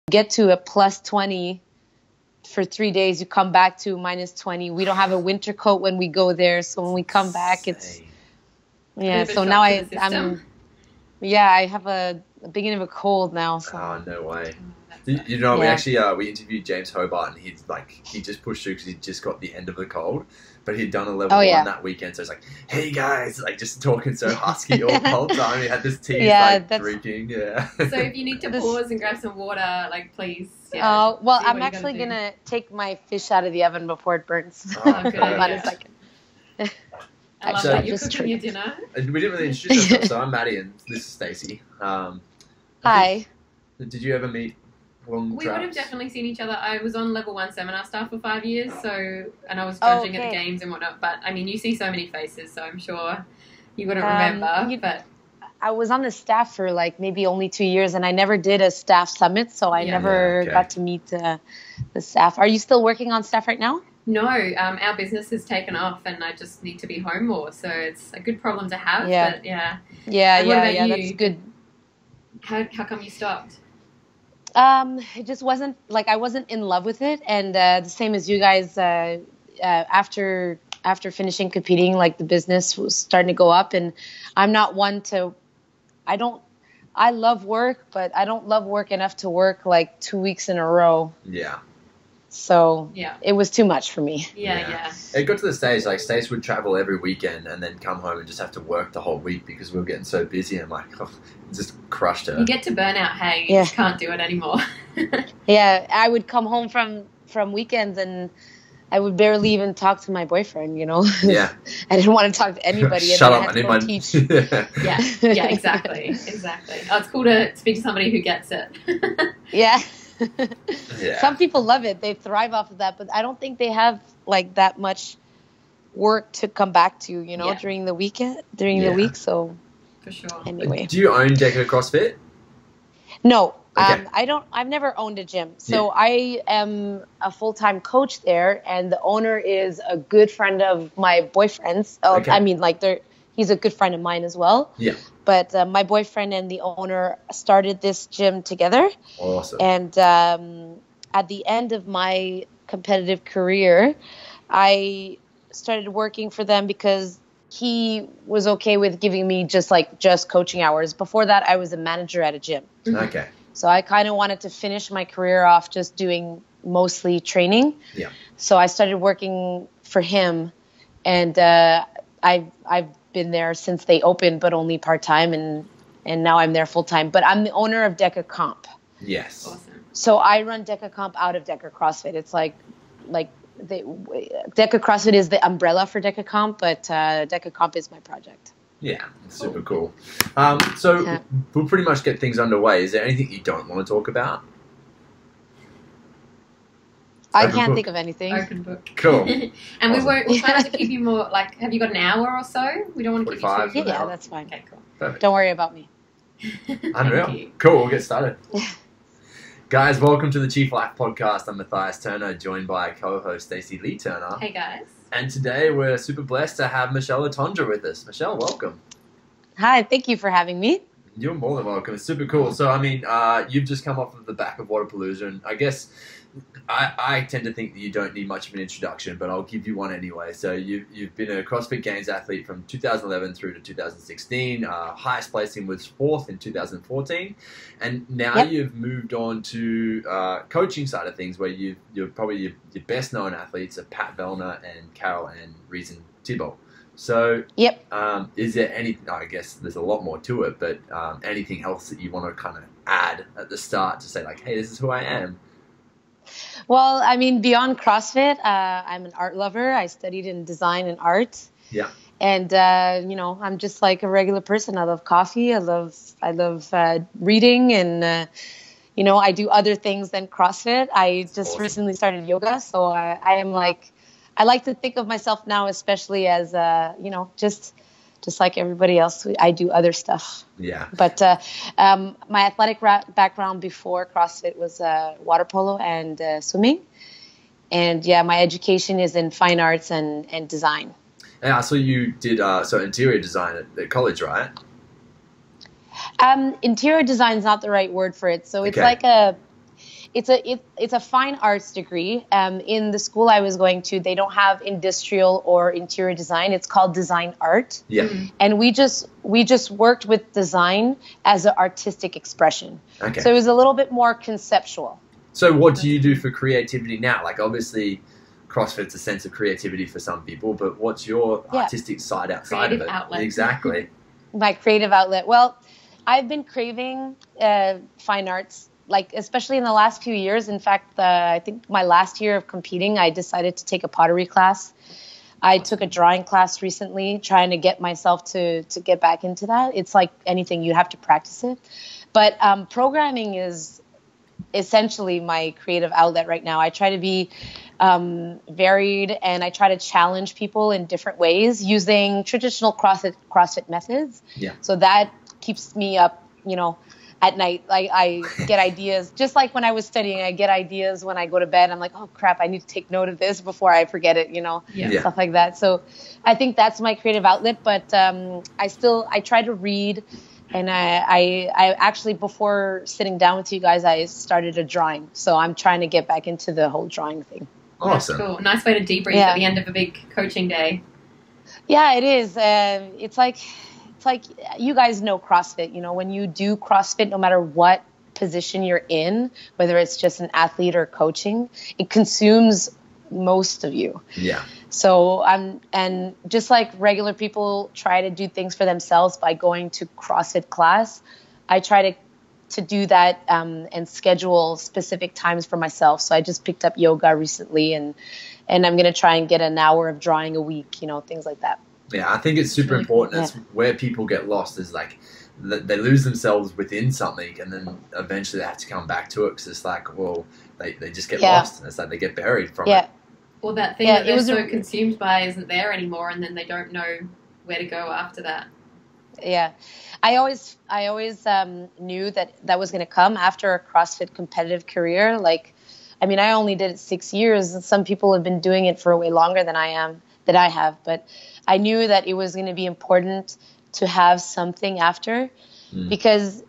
get to a plus 20 for 3 days, you come back to minus 20. We don't have a winter coat when we go there. So when we come back, it's, yeah. So now I have a beginning of a cold now. So. Oh, no way. You know, we actually we interviewed James Hobart, and he just pushed through because he just got the end of the cold, but he'd done a level 1 that weekend, so it's like, hey guys, like just talking so husky all the whole time. He had this tea drinking. Yeah. So if you need to pause and grab some water, like please. Yeah, well, I'm actually gonna take my fish out of the oven before it burns. Oh, good. Hold on a second. I love that you're cooking your dinner. And we didn't really introduce ourselves, so I'm Maddie, and this is Stacey. Hi. Did you ever meet? We would have definitely seen each other. I was on level 1 seminar staff for 5 years, and I was judging at the games and whatnot. But I mean, you see so many faces, so I'm sure you wouldn't remember. But I was on the staff for like maybe only 2 years, and I never did a staff summit, so I never got to meet the staff. Are you still working on staff right now? No, our business has taken off, and I just need to be home more. So it's a good problem to have. Yeah, but yeah. That's good. How come you stopped? It just wasn't like I wasn't in love with it, and the same as you guys. After finishing competing, like the business was starting to go up, and I'm not one to. I love work, but I don't love work enough to work like 2 weeks in a row. Yeah. So it was too much for me. Yeah. It got to the stage like Stace would travel every weekend and then come home and just have to work the whole week because we were getting so busy. And I'm like, it just crushed her. You get to burnout, hey, you just can't do it anymore. Yeah, I would come home from weekends and I would barely even talk to my boyfriend, you know. Yeah. I didn't want to talk to anybody. Shut up, I need to teach. Yeah, exactly. Oh, it's cool to speak to somebody who gets it. Yeah. Some people love it. They thrive off of that, but I don't think they have like that much work to come back to, you know, during the weekend, the week. So for sure. Anyway. Do you own Deka CrossFit? No. Okay. I've never owned a gym. So I am a full-time coach there, and the owner is a good friend of my boyfriend's. I mean, like he's a good friend of mine as well. Yeah. But my boyfriend and the owner started this gym together. Awesome. And at the end of my competitive career, I started working for them because he was okay with giving me just coaching hours. Before that, I was a manager at a gym. Okay. So I kind of wanted to finish my career off just doing mostly training. Yeah. So I started working for him, and I've been there since they opened, but only part-time, and now I'm there full-time. But I'm the owner of Deka Comp. Yes. Awesome. So I run Deka Comp out of Deka CrossFit. It's like Deka CrossFit is the umbrella for Deka Comp, but Deka Comp is my project. Yeah, it's super cool. So we'll pretty much get things underway. Is there anything you don't want to talk about? I can't think of anything. Open book. Cool. And we'll try not to keep you more, like, have you got an hour or so? We don't want to keep you too long. Yeah, that's fine. Okay, cool. Perfect. Don't worry about me. Unreal. Cool, we'll get started. Guys, welcome to the Chief Life Podcast. I'm Matthias Turner, joined by co-host Stacey Lee Turner. Hey, guys. And today we're super blessed to have Michele Letendre with us. Michele, welcome. Hi, thank you for having me. You're more than welcome. It's super cool. So, I mean, you've just come off of the back of Waterpalooza, and I guess I tend to think that you don't need much of an introduction, but I'll give you one anyway. So you've been a CrossFit Games athlete from 2011 through to 2016. Highest placing was 4th in 2014, and now you've moved on to coaching side of things, where you're probably your best known athletes are Pat Vellner and Carol Ann Reason Thibault. So, is there anything? I guess there's a lot more to it, but anything else that you want to kind of add at the start to say, like, hey, this is who I am? Well, I mean, beyond CrossFit, I'm an art lover. I studied in design and art. Yeah. And I'm just like a regular person. I love coffee. I love reading, and I do other things than CrossFit. I just recently started yoga, so I am like. I like to think of myself now, especially as, just like everybody else, I do other stuff. Yeah. But my athletic background before CrossFit was water polo and swimming. And, my education is in fine arts and design. Yeah, so you did interior design at college, right? Interior design is not the right word for it. So it's it's a fine arts degree. In the school I was going to, they don't have industrial or interior design. It's called design art. Yeah. And we just worked with design as an artistic expression. Okay. So it was a little bit more conceptual. So what do you do for creativity now? Like, obviously, CrossFit's a sense of creativity for some people, but what's your artistic side outside creative of it? Outlet. Exactly. My creative outlet. Well, I've been craving fine arts, like especially in the last few years. In fact, I think my last year of competing, I decided to take a pottery class. I took a drawing class recently, trying to get myself to get back into that. It's like anything, you have to practice it. But programming is essentially my creative outlet right now. I try to be varied, and I try to challenge people in different ways using traditional CrossFit methods. Yeah. So that keeps me up, at night. Like, I get ideas, just like when I was studying, I get ideas when I go to bed. I'm like, oh crap, I need to take note of this before I forget it, stuff like that. So I think that's my creative outlet, but I try to read. And I actually, before sitting down with you guys, I started a drawing. So I'm trying to get back into the whole drawing thing. Awesome. Cool. Nice way to debrief at the end of a big coaching day. Yeah, it is. It's like you guys know CrossFit. When you do CrossFit, no matter what position you're in, whether it's just an athlete or coaching, it consumes most of you. Yeah. So and just like regular people try to do things for themselves by going to CrossFit class, I try to do that and schedule specific times for myself. So I just picked up yoga recently, and I'm going to try and get an hour of drawing a week, things like that. Yeah, I think it's super important. It's where people get lost is like they lose themselves within something, and then eventually they have to come back to it because it's like, well, they just get lost. And it's like they get buried from it. Or that thing that they're so consumed by isn't there anymore, and then they don't know where to go after that. Yeah. I always knew that was going to come after a CrossFit competitive career. Like, I mean, I only did it 6 years, and some people have been doing it for way longer than I have. But I knew that it was going to be important to have something after, because,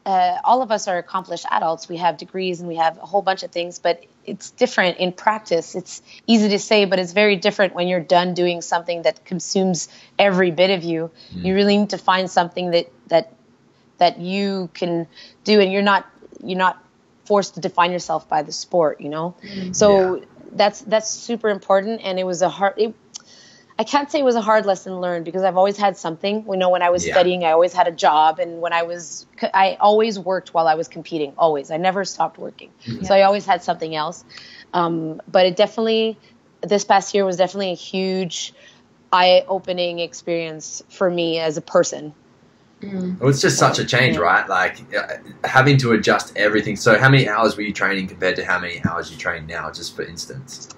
all of us are accomplished adults. We have degrees and we have a whole bunch of things, but it's different in practice. It's easy to say, but it's very different when you're done doing something that consumes every bit of you. You really need to find something that you can do, and you're not forced to define yourself by the sport, So that's super important. And it was I can't say it was a hard lesson learned, because I've always had something. When I was studying, I always had a job, and I always worked while I was competing. Always, I never stopped working, so I always had something else. But this past year was definitely a huge, eye-opening experience for me as a person. Well, it's just such a change, right? Like having to adjust everything. So, how many hours were you training compared to how many hours you train now? Just for instance.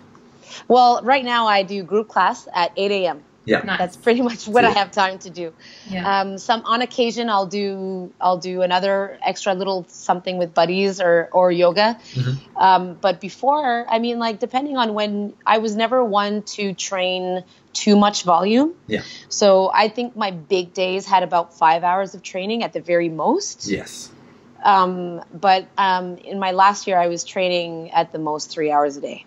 Well, right now I do group class at 8 a.m. Yeah, nice. That's pretty much what I have time to do. Yeah. On occasion I'll do another extra little something with buddies or yoga. But before, depending on when, I was never one to train too much volume. Yeah. So I think my big days had about 5 hours of training at the very most. Yes. But in my last year I was training at the most 3 hours a day.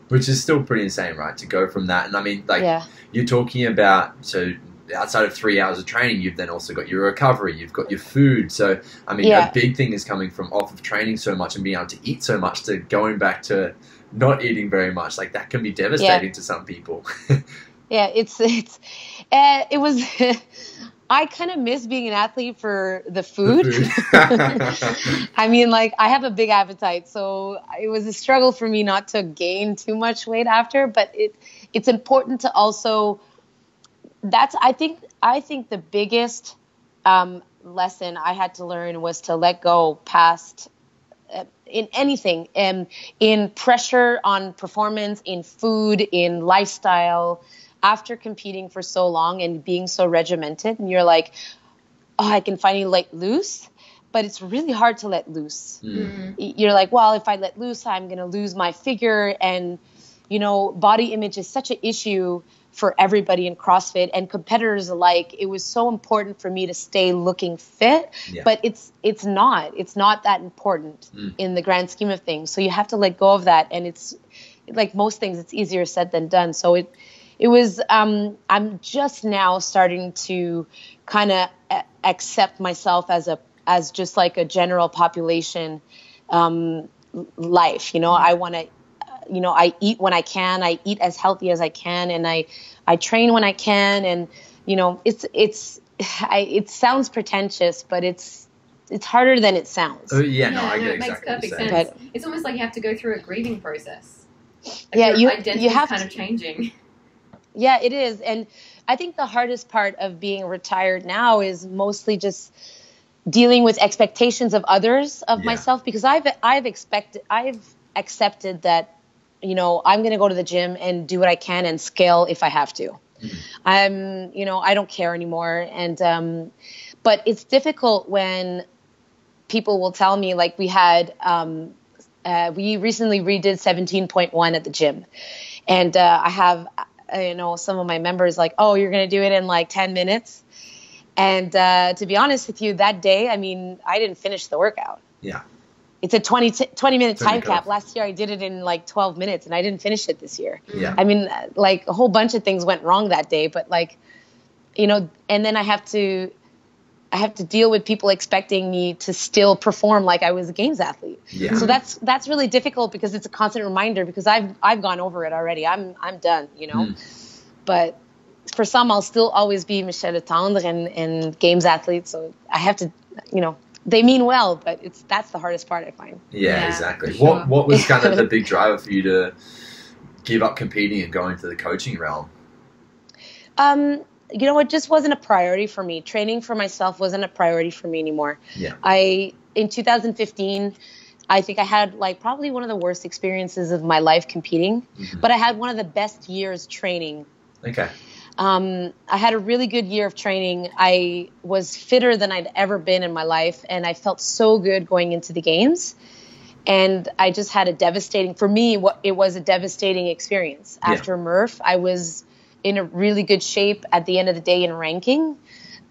Which is still pretty insane, right? To go from that. And you're talking about, so outside of 3 hours of training, you've then also got your recovery, you've got your food. So, a big thing is coming from off of training so much and being able to eat so much to going back to not eating very much. Like, that can be devastating to some people. Yeah, it was, I kind of miss being an athlete for the food. I have a big appetite, so it was a struggle for me not to gain too much weight after, but it's important to also, I think the biggest lesson I had to learn was to let go past in anything, in pressure on performance, in food, in lifestyle. After competing for so long and being so regimented, and you're like, oh, I can finally let loose, but it's really hard to let loose. You're like, well, if I let loose, I'm going to lose my figure. And, body image is such an issue for everybody in CrossFit and competitors alike. It was so important for me to stay looking fit, but it's not that important in the grand scheme of things. So you have to let go of that. And it's like most things, it's easier said than done. So it was, I'm just now starting to kind of accept myself as just like a general population, life. I want to, I eat when I can, I eat as healthy as I can, and I train when I can. And, it sounds pretentious, but it's harder than it sounds. Oh, yeah, no, I get it exactly makes perfect sense. But it's almost like you have to go through a grieving process. Like your identity is kind of changing. Yeah, it is. And I think the hardest part of being retired now is mostly just dealing with expectations of others, of myself, because I've accepted that, I'm going to go to the gym and do what I can and scale if I have to. I don't care anymore. And, but it's difficult when people will tell me, like we recently redid 17.1 at the gym, and, I have, some of my members like, oh, you're going to do it in like 10 minutes. And, to be honest with you, that day, I didn't finish the workout. Yeah. It's a 20-minute time cap. Last year I did it in like 12 minutes and I didn't finish it this year. Yeah. Like a whole bunch of things went wrong that day, but like, and then I have to deal with people expecting me to still perform like I was a games athlete. Yeah. So that's really difficult because it's a constant reminder, because I've gone over it already. I'm done, but for some, I'll still always be Michele Letendre and games athlete. So I have to, they mean well, but that's the hardest part, I find. Yeah, exactly. Sure. What was kind of the big driver for you to give up competing and go into the coaching realm? It just wasn't a priority for me. Training for myself wasn't a priority for me anymore. Yeah. In 2015, I think I had like probably one of the worst experiences of my life competing, but I had one of the best years training. Okay. I had a really good year of training. I was fitter than I'd ever been in my life, and I felt so good going into the games. And I just had it was a devastating experience. After Murph, I was in a really good shape at the end of the day in ranking.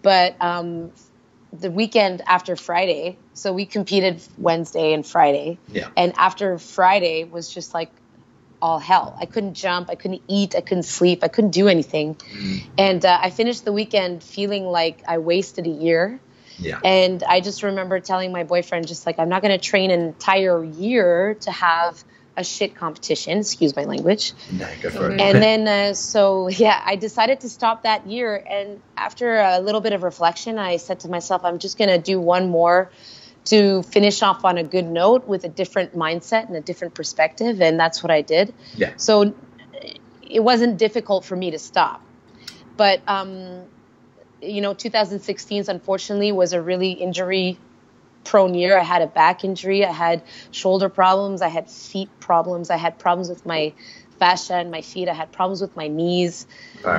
But the weekend after Friday, so we competed Wednesday and Friday. Yeah. And after Friday was just like all hell. I couldn't jump. I couldn't eat. I couldn't sleep. I couldn't do anything. And I finished the weekend feeling like I wasted a year. Yeah. And I just remember telling my boyfriend, just like, I'm not going to train an entire year to have a shit competition. Excuse my language. No, go for it. And then, I decided to stop that year. And after a little bit of reflection, I said to myself, I'm just going to do one more to finish off on a good note with a different mindset and a different perspective. And that's what I did. Yeah. So it wasn't difficult for me to stop. But, 2016, unfortunately, was a really injury-prone year. I had a back injury. I had shoulder problems. I had feet problems. I had problems with my fascia in my feet. I had problems with my knees.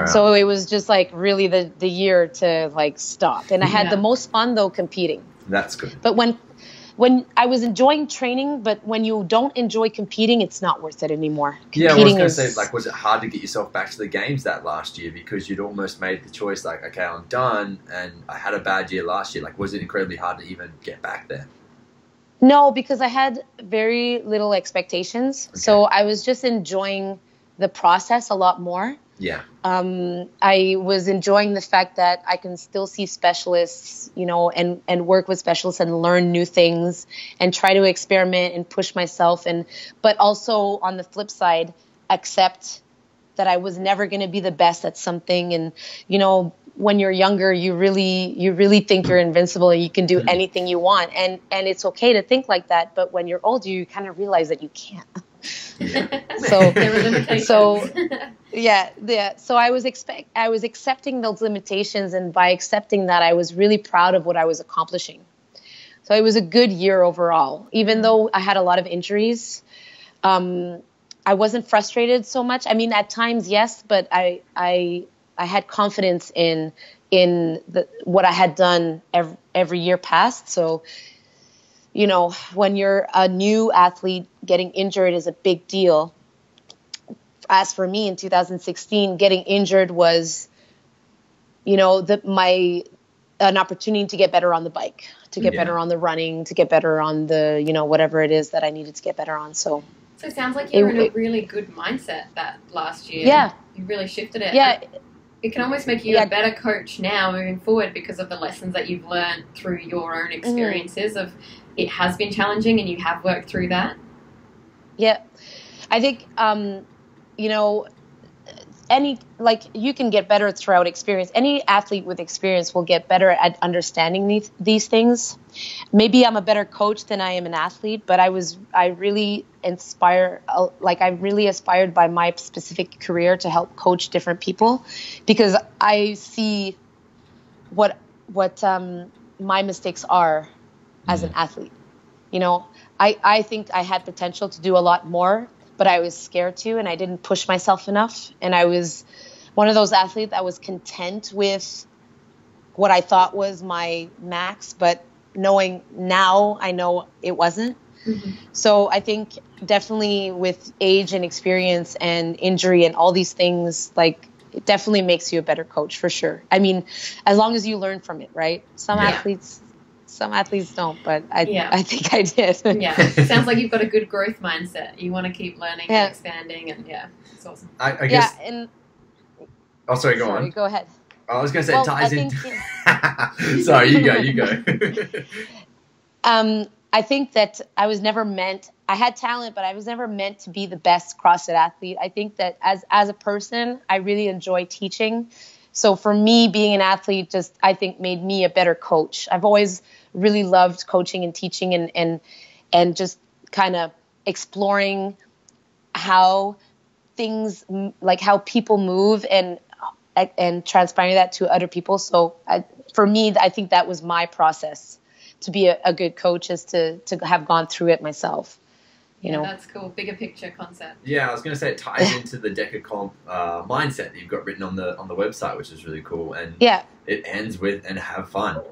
So it was just like really the year to like stop. And I had the most fun though competing. That's good. But when I was enjoying training, but when you don't enjoy competing, it's not worth it anymore. Yeah, I was going to say, like, was it hard to get yourself back to the games that last year because you'd almost made the choice, like, okay, I'm done, and I had a bad year last year. Like, was it incredibly hard to even get back there? No, because I had very little expectations. Okay. So I was just enjoying the process a lot more. Yeah. I was enjoying the fact that I can still see specialists, and work with specialists and learn new things and try to experiment and push myself. But also on the flip side, accept that I was never going to be the best at something. And, when you're younger, you really think you're invincible and you can do anything you want. And it's okay to think like that. But when you're older, you kind of realize that you can't. Yeah. So I was accepting those limitations, and by accepting that, I was really proud of what I was accomplishing. So it was a good year overall, even though I had a lot of injuries. I wasn't frustrated so much. I mean, at times, yes, but I had confidence in what I had done every year past. So, when you're a new athlete, getting injured is a big deal. as for me in 2016, getting injured was, you know, an opportunity to get better on the bike, to get better on the running, to get better on the, you know, whatever it is that I needed to get better on. So it sounds like you were in a really good mindset that last year. Yeah. You really shifted it. Yeah. It can almost make you a better coach now moving forward because of the lessons that you've learned through your own experiences of it has been challenging and you have worked through that. Yeah. I think, you know, you can get better throughout experience. Any athlete with experience will get better at understanding these things. Maybe I'm a better coach than I am an athlete, but I really aspired by my specific career to help coach different people, because I see what my mistakes are as an athlete. You know, I think I had potential to do a lot more, but I was scared to, and I didn't push myself enough. And I was one of those athletes that was content with what I thought was my max, but knowing now, I know it wasn't. Mm-hmm. So I think definitely with age and experience and injury and all these things, like, it definitely makes you a better coach for sure. I mean, as long as you learn from it, right? Some athletes don't, but I think I did. Yeah, it sounds like you've got a good growth mindset. You want to keep learning and expanding, and it's awesome. I guess. Yeah, and go on. Go ahead. I was going to say it ties in. Sorry, you go. I think that I was never meant. I had talent, but I was never meant to be the best CrossFit athlete. I think that as a person, I really enjoy teaching. So for me, being an athlete just, I think, made me a better coach. I've always really loved coaching and teaching and just kind of exploring how things, like how people move and transpiring that to other people. So for me, I think that was my process to be a good coach, is to have gone through it myself. You know, that's cool. Bigger picture concept. Yeah, I was going to say it ties into the Deka comp mindset that you've got written on the website, which is really cool. And it ends with "and have fun."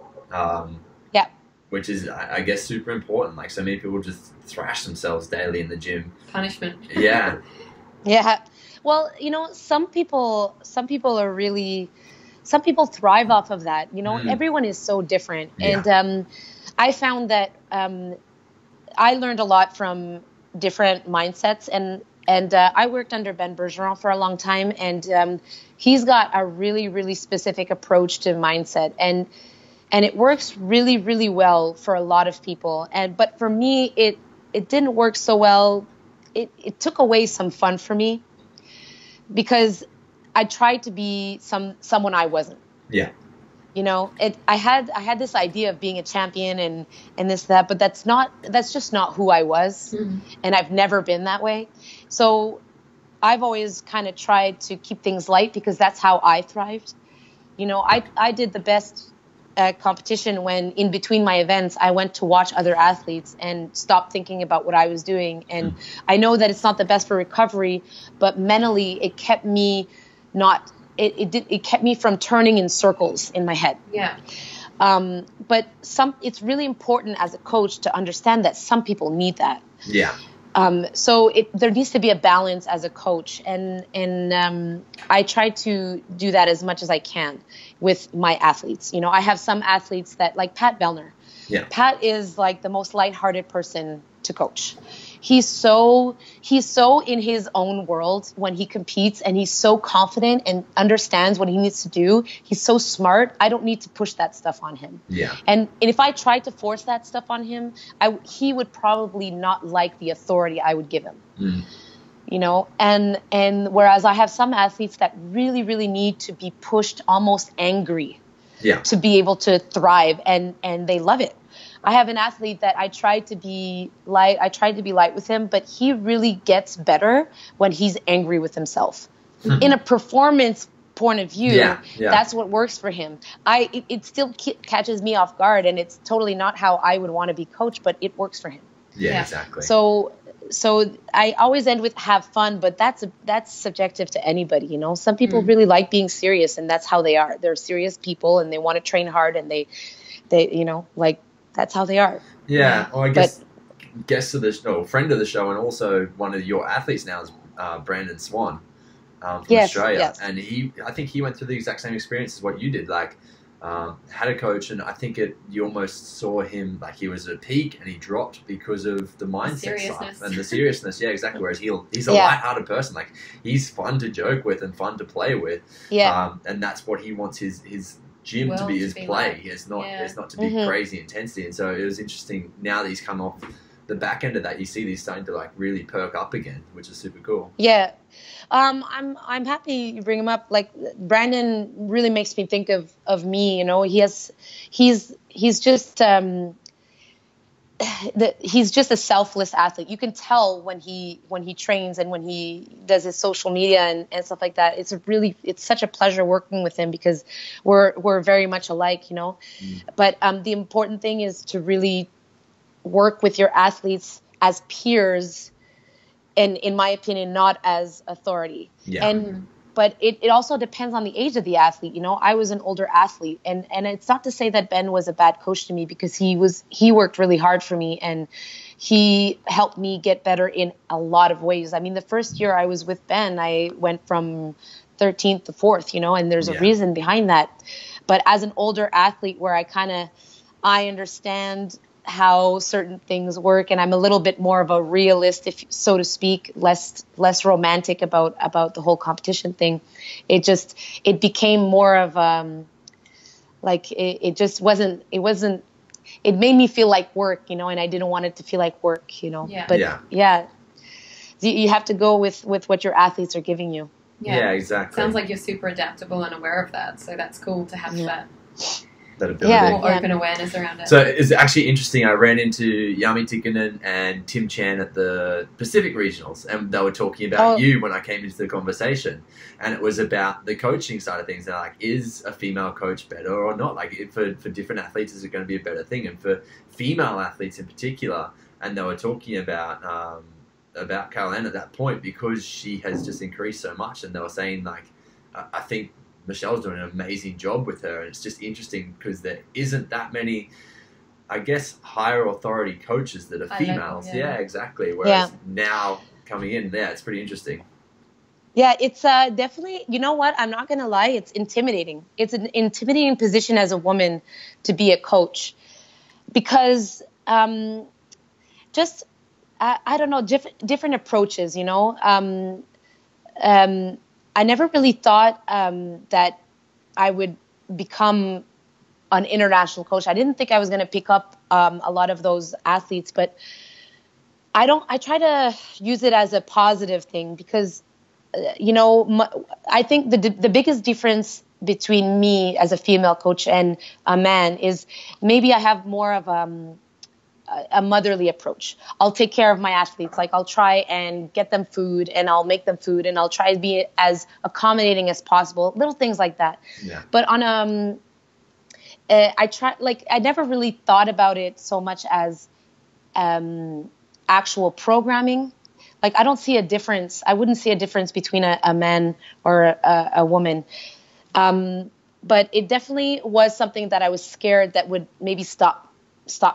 Which is, I guess, super important. Like, so many people just thrash themselves daily in the gym. Punishment. Yeah. Yeah. Well, you know, some people thrive off of that. You know, everyone is so different. Yeah. And I found that I learned a lot from different mindsets, and I worked under Ben Bergeron for a long time, and he's got a really, really specific approach to mindset, and it works really, really well for a lot of people. But for me, it didn't work so well. It took away some fun for me, because I tried to be someone I wasn't. Yeah. You know, I had this idea of being a champion and this, that, but that's just not who I was. Mm-hmm. And I've never been that way. So I've always kind of tried to keep things light, because that's how I thrived. You know, I did the best competition when in between my events, I went to watch other athletes and stopped thinking about what I was doing. And I know that it's not the best for recovery, but mentally it kept me it kept me from turning in circles in my head. Yeah. But it's really important as a coach to understand that some people need that. Yeah. So there needs to be a balance as a coach, and I try to do that as much as I can with my athletes. You know, I have some athletes that, like Pat Bellner. Yeah. Pat is like the most lighthearted person to coach. He's so in his own world when he competes, and he's so confident and understands what he needs to do. He's so smart. I don't need to push that stuff on him. Yeah. And if I tried to force that stuff on him, he would probably not like the authority I would give him. Mm. You know, and whereas I have some athletes that really, really need to be pushed almost angry to be able to thrive, and they love it. I have an athlete that I tried to be light with him, but he really gets better when he's angry with himself. Mm-hmm. In a performance point of view, that's what works for him. It still catches me off guard, and it's totally not how I would want to be coached, but it works for him. Yeah, exactly. So I always end with have fun, but that's subjective to anybody, you know. Some people really like being serious, and that's how they are. They're serious people, and they want to train hard, and they you know, like, that's how they are. Yeah. Well, I guess guest of the show, friend of the show, and also one of your athletes now is Brandon Swan from Yes, Australia, yes. and I think he went through the exact same experience as what you did. Like, had a coach, and I think you almost saw him like he was at a peak, and he dropped because of the mindset stuff and the seriousness. Yeah, exactly. Whereas he's a lighthearted person. Like, he's fun to joke with and fun to play with. Yeah. And that's what he wants his gym to be, his play. Like. It's not to be crazy intensity. And so it was interesting now that he's come off the back end of that, you see these starting to like really perk up again, which is super cool. Yeah. I'm happy you bring him up. Like, Brandon really makes me think of me, you know. He's just he's just a selfless athlete. You can tell when he trains and when he does his social media and stuff like that. It's such a pleasure working with him because we're very much alike, you know. But the important thing is to really work with your athletes as peers, and in my opinion, not as authority. Yeah. But it also depends on the age of the athlete. You know, I was an older athlete, and it's not to say that Ben was a bad coach to me, because he worked really hard for me, and he helped me get better in a lot of ways. I mean, the first year I was with Ben, I went from 13th to 4th, you know, and there's a reason behind that. But as an older athlete, where I understand how certain things work, and I'm a little bit more of a realist, if so to speak, less romantic about the whole competition thing. It became more of like it just wasn't, it made me feel like work, you know, and I didn't want it to feel like work, you know. But you have to go with what your athletes are giving you. Yeah, exactly. Sounds like you're super adaptable and aware of that, so that's cool to have that ability. More open awareness around it. So it's actually interesting. I ran into Yami Tikkanen and Tim Chan at the Pacific Regionals, and they were talking about you when I came into the conversation, and it was about the coaching side of things. They're like, is a female coach better or not? Like, for different athletes, is it going to be a better thing? And for female athletes in particular, and they were talking about Caroline at that point, because she has just increased so much, and they were saying, like, I think Michelle's doing an amazing job with her, and it's just interesting because there isn't that many, I guess, higher authority coaches that are females. Yeah, exactly. Whereas now coming in, it's pretty interesting. Yeah, it's definitely, you know what, I'm not going to lie, it's intimidating. It's an intimidating position as a woman to be a coach, because I don't know, different approaches, you know. I never really thought that I would become an international coach. I didn't think I was going to pick up a lot of those athletes, but I try to use it as a positive thing, because, you know, I think the biggest difference between me as a female coach and a man is maybe I have more of a motherly approach. I'll take care of my athletes. Like, I'll try and get them food, and I'll make them food, and I'll try to be as accommodating as possible. Little things like that. Yeah. But on I never really thought about it so much as actual programming. Like, I don't see a difference. I wouldn't see a difference between a man or a woman. But it definitely was something that I was scared that would maybe stop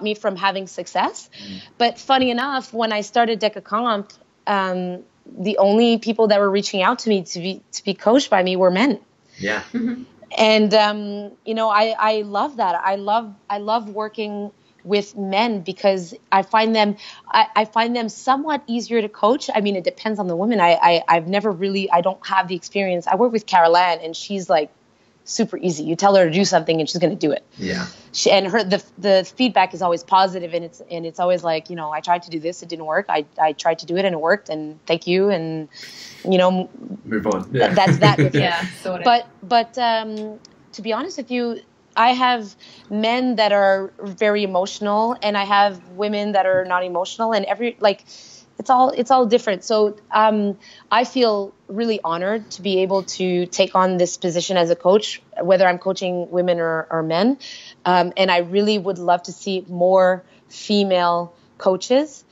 me from having success. But funny enough, when I started Deka Comp, the only people that were reaching out to me to be coached by me were men. Yeah. And you know, I love that. I love working with men, because I find them somewhat easier to coach. I mean, it depends on the woman. I've never really, I don't have the experience. I work with Caroline, and she's like super easy. You tell her to do something and she's going to do it. Yeah. The feedback is always positive, and it's always like, you know, I tried to do this, it didn't work. I tried to do it and it worked, and thank you, and, you know, move on. Yeah. That's that with yeah, sort of. But to be honest with you, I have men that are very emotional, and I have women that are not emotional, and it's all different. So I feel really honored to be able to take on this position as a coach, whether I'm coaching women or men. And I really would love to see more female coaches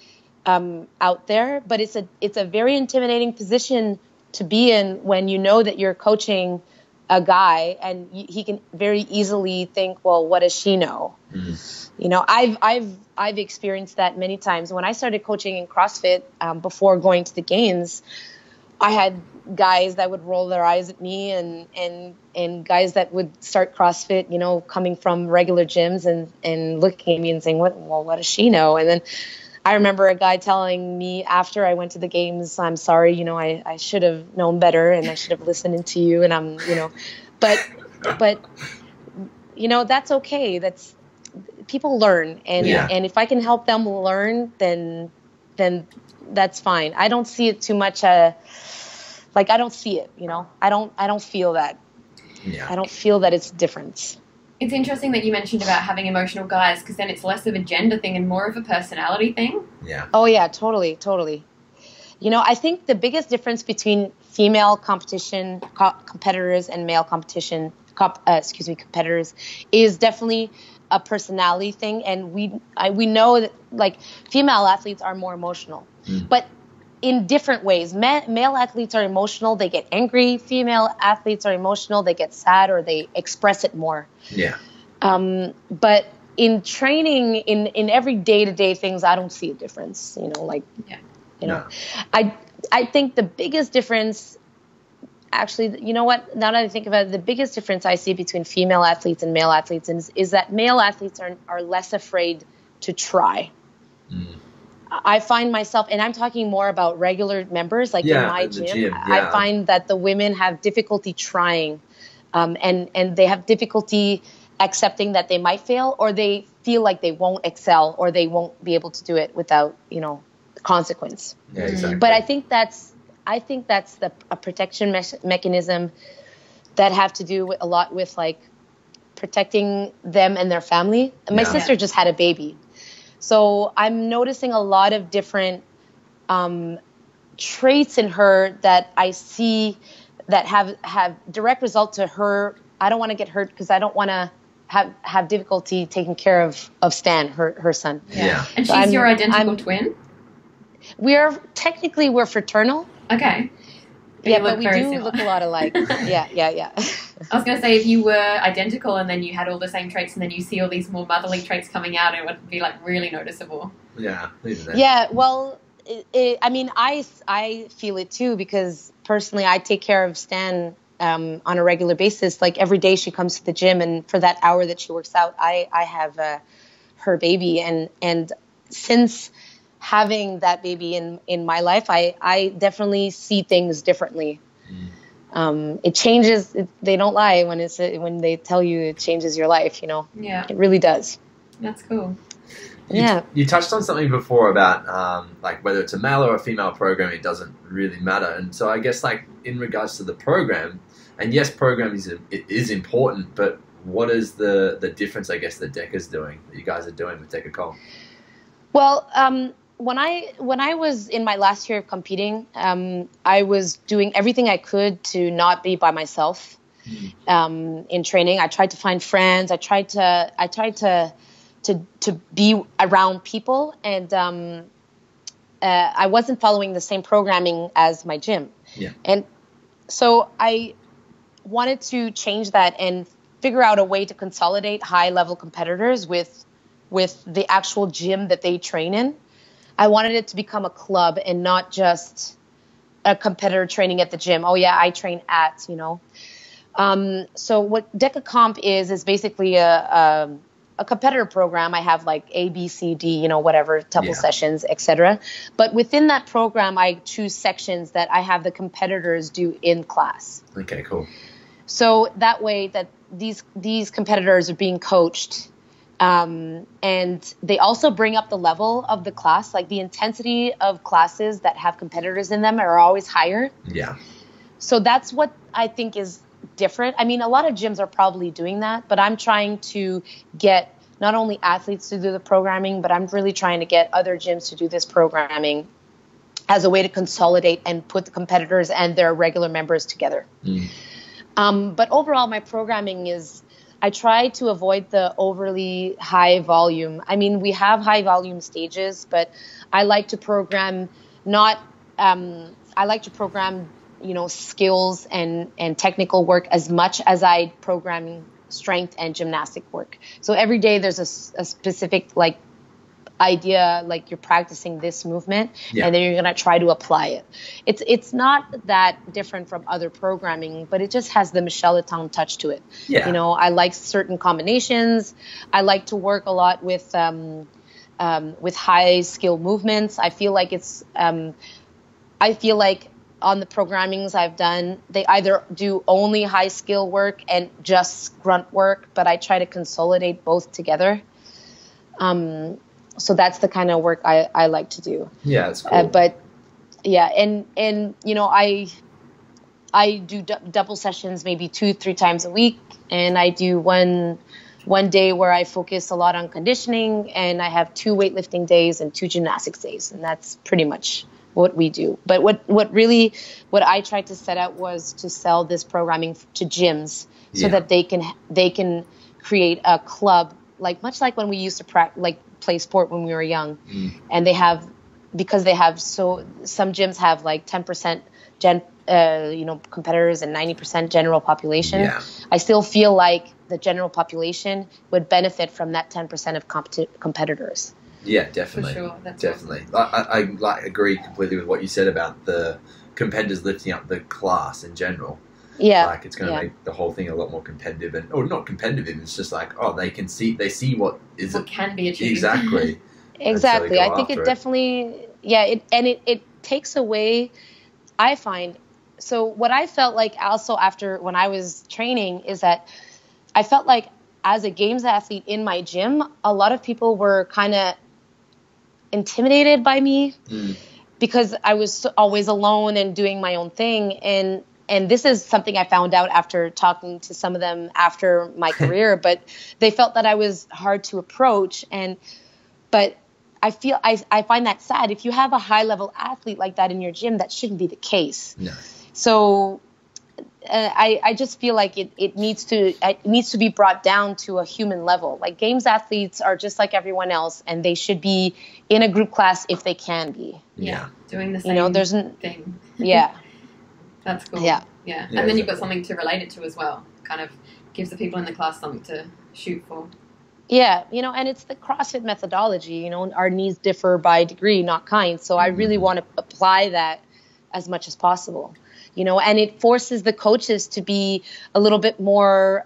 out there. But it's a very intimidating position to be in, when you know that you're coaching a guy, and he can very easily think, well, what does she know? You know, I've experienced that many times. When I started coaching in CrossFit, before going to the games, I had guys that would roll their eyes at me, and guys that would start CrossFit, you know, coming from regular gyms and looking at me and saying, what does she know? And then I remember a guy telling me after I went to the games, I'm sorry, you know, I should have known better and I should have listened to you. And I'm, you know, but, you know, that's okay. That's, people learn. And if I can help them learn, then that's fine. I don't see it too much. Like, I don't see it, you know, I don't feel that. Yeah. I don't feel that it's different. It's interesting that you mentioned about having emotional guys, because then it's less of a gender thing and more of a personality thing. Yeah. Oh yeah, totally. You know, I think the biggest difference between female competitors and male competitors is definitely a personality thing. And we know that, like, female athletes are more emotional, but in different ways. Male athletes are emotional, they get angry. Female athletes are emotional, they get sad, or they express it more. Yeah. But in training, in every day-to-day things, I don't see a difference, you know, like, you know, I think the biggest difference, actually, you know what, now that I think about it, the biggest difference I see between female athletes and male athletes is that male athletes are less afraid to try. I find myself, and I'm talking more about regular members, like in my gym. I find that the women have difficulty trying, and they have difficulty accepting that they might fail, or they feel like they won't excel, or they won't be able to do it without, you know, consequence. Yeah, exactly. But I think that's a protection mechanism that have to do a lot with, like, protecting them and their family. My sister just had a baby. So I'm noticing a lot of different traits in her that I see that have direct result to her. I don't want to get hurt because I don't want to have difficulty taking care of Stan, her son. Yeah. And so she's your identical twin? We're fraternal. Okay. But we do look a lot alike. Yeah. I was going to say, if you were identical and then you had all the same traits and then you see all these more motherly traits coming out, it would be, like, really noticeable. Yeah. Yeah, well, I mean, I feel it too, because personally I take care of Stan on a regular basis. Like, every day she comes to the gym, and for that hour that she works out, I have her baby. And since having that baby in my life, I definitely see things differently. It changes. They don't lie when they tell you it changes your life, you know. Yeah. It really does. That's cool. You touched on something before about like, whether it's a male or a female program, it doesn't really matter. And so I guess, like, in regards to the program, and yes, program is important, but what is the difference, I guess, that Deka's doing, that you guys are doing with Deka Comp? Well, when I was in my last year of competing, I was doing everything I could to not be by myself in training. I tried to find friends. I tried to be around people, and I wasn't following the same programming as my gym. Yeah. And so I wanted to change that and figure out a way to consolidate high-level competitors with the actual gym that they train in. I wanted it to become a club and not just a competitor training at the gym. Oh yeah, I train at, you know. So what Deka Comp is basically a competitor program. I have, like, A, B, C, D, you know, whatever, tuple sessions, etc. But within that program, I choose sections that I have the competitors do in class. Okay, cool. So that way that these competitors are being coached. And they also bring up the level of the class, like the intensity of classes that have competitors in them are always higher. Yeah. So that's what I think is different. I mean, a lot of gyms are probably doing that, but I'm trying to get not only athletes to do the programming, but I'm really trying to get other gyms to do this programming as a way to consolidate and put the competitors and their regular members together. But overall, my programming is, I try to avoid the overly high volume. I mean, we have high volume stages, but I like to program you know, skills and technical work as much as I program strength and gymnastic work. So every day there's a specific, like, idea, like you're practicing this movement, Yeah. and then you're going to try to apply it. It's not that different from other programming, but it just has the Michele Letendre touch to it. Yeah. You know, I like certain combinations. I like to work a lot with high skill movements. I feel like on the programmings I've done, they either do only high skill work and just grunt work, but I try to consolidate both together. So that's the kind of work I like to do. Yeah, that's cool. But yeah, and you know, I do double sessions maybe 2-3 times a week, and I do one day where I focus a lot on conditioning, and I have 2 weightlifting days and 2 gymnastics days, and that's pretty much what we do. But what I tried to set out was to sell this programming to gyms so that they can create a club, like much like when we used to play sport when we were young. And because some gyms have like 10% competitors and 90% general population. Yeah. I still feel like the general population would benefit from that 10% of competitors. Yeah, definitely. For sure. That's definitely. Awesome. I agree completely with what you said about the competitors lifting up the class in general. Yeah. Like it's going to make the whole thing a lot more competitive, or not competitive. It's just like, they see what can be achieved. Exactly. Exactly. I think it definitely, it takes away, I find. So what I felt like also after when I was training is that I felt like as a games athlete in my gym, a lot of people were kind of intimidated by me because I was always alone and doing my own thing. And this is something I found out after talking to some of them after my career, but they felt that I was hard to approach. But I find that sad. If you have a high level athlete like that in your gym, that shouldn't be the case. No. So I just feel like it needs to be brought down to a human level. Like games athletes are just like everyone else, and they should be in a group class if they can be. Yeah, doing the same thing. Yeah. That's cool. Yeah. And then you've got something to relate it to as well. Kind of gives the people in the class something to shoot for. Yeah, and it's the CrossFit methodology. Our needs differ by degree, not kind. So I really want to apply that as much as possible. And it forces the coaches to be a little bit more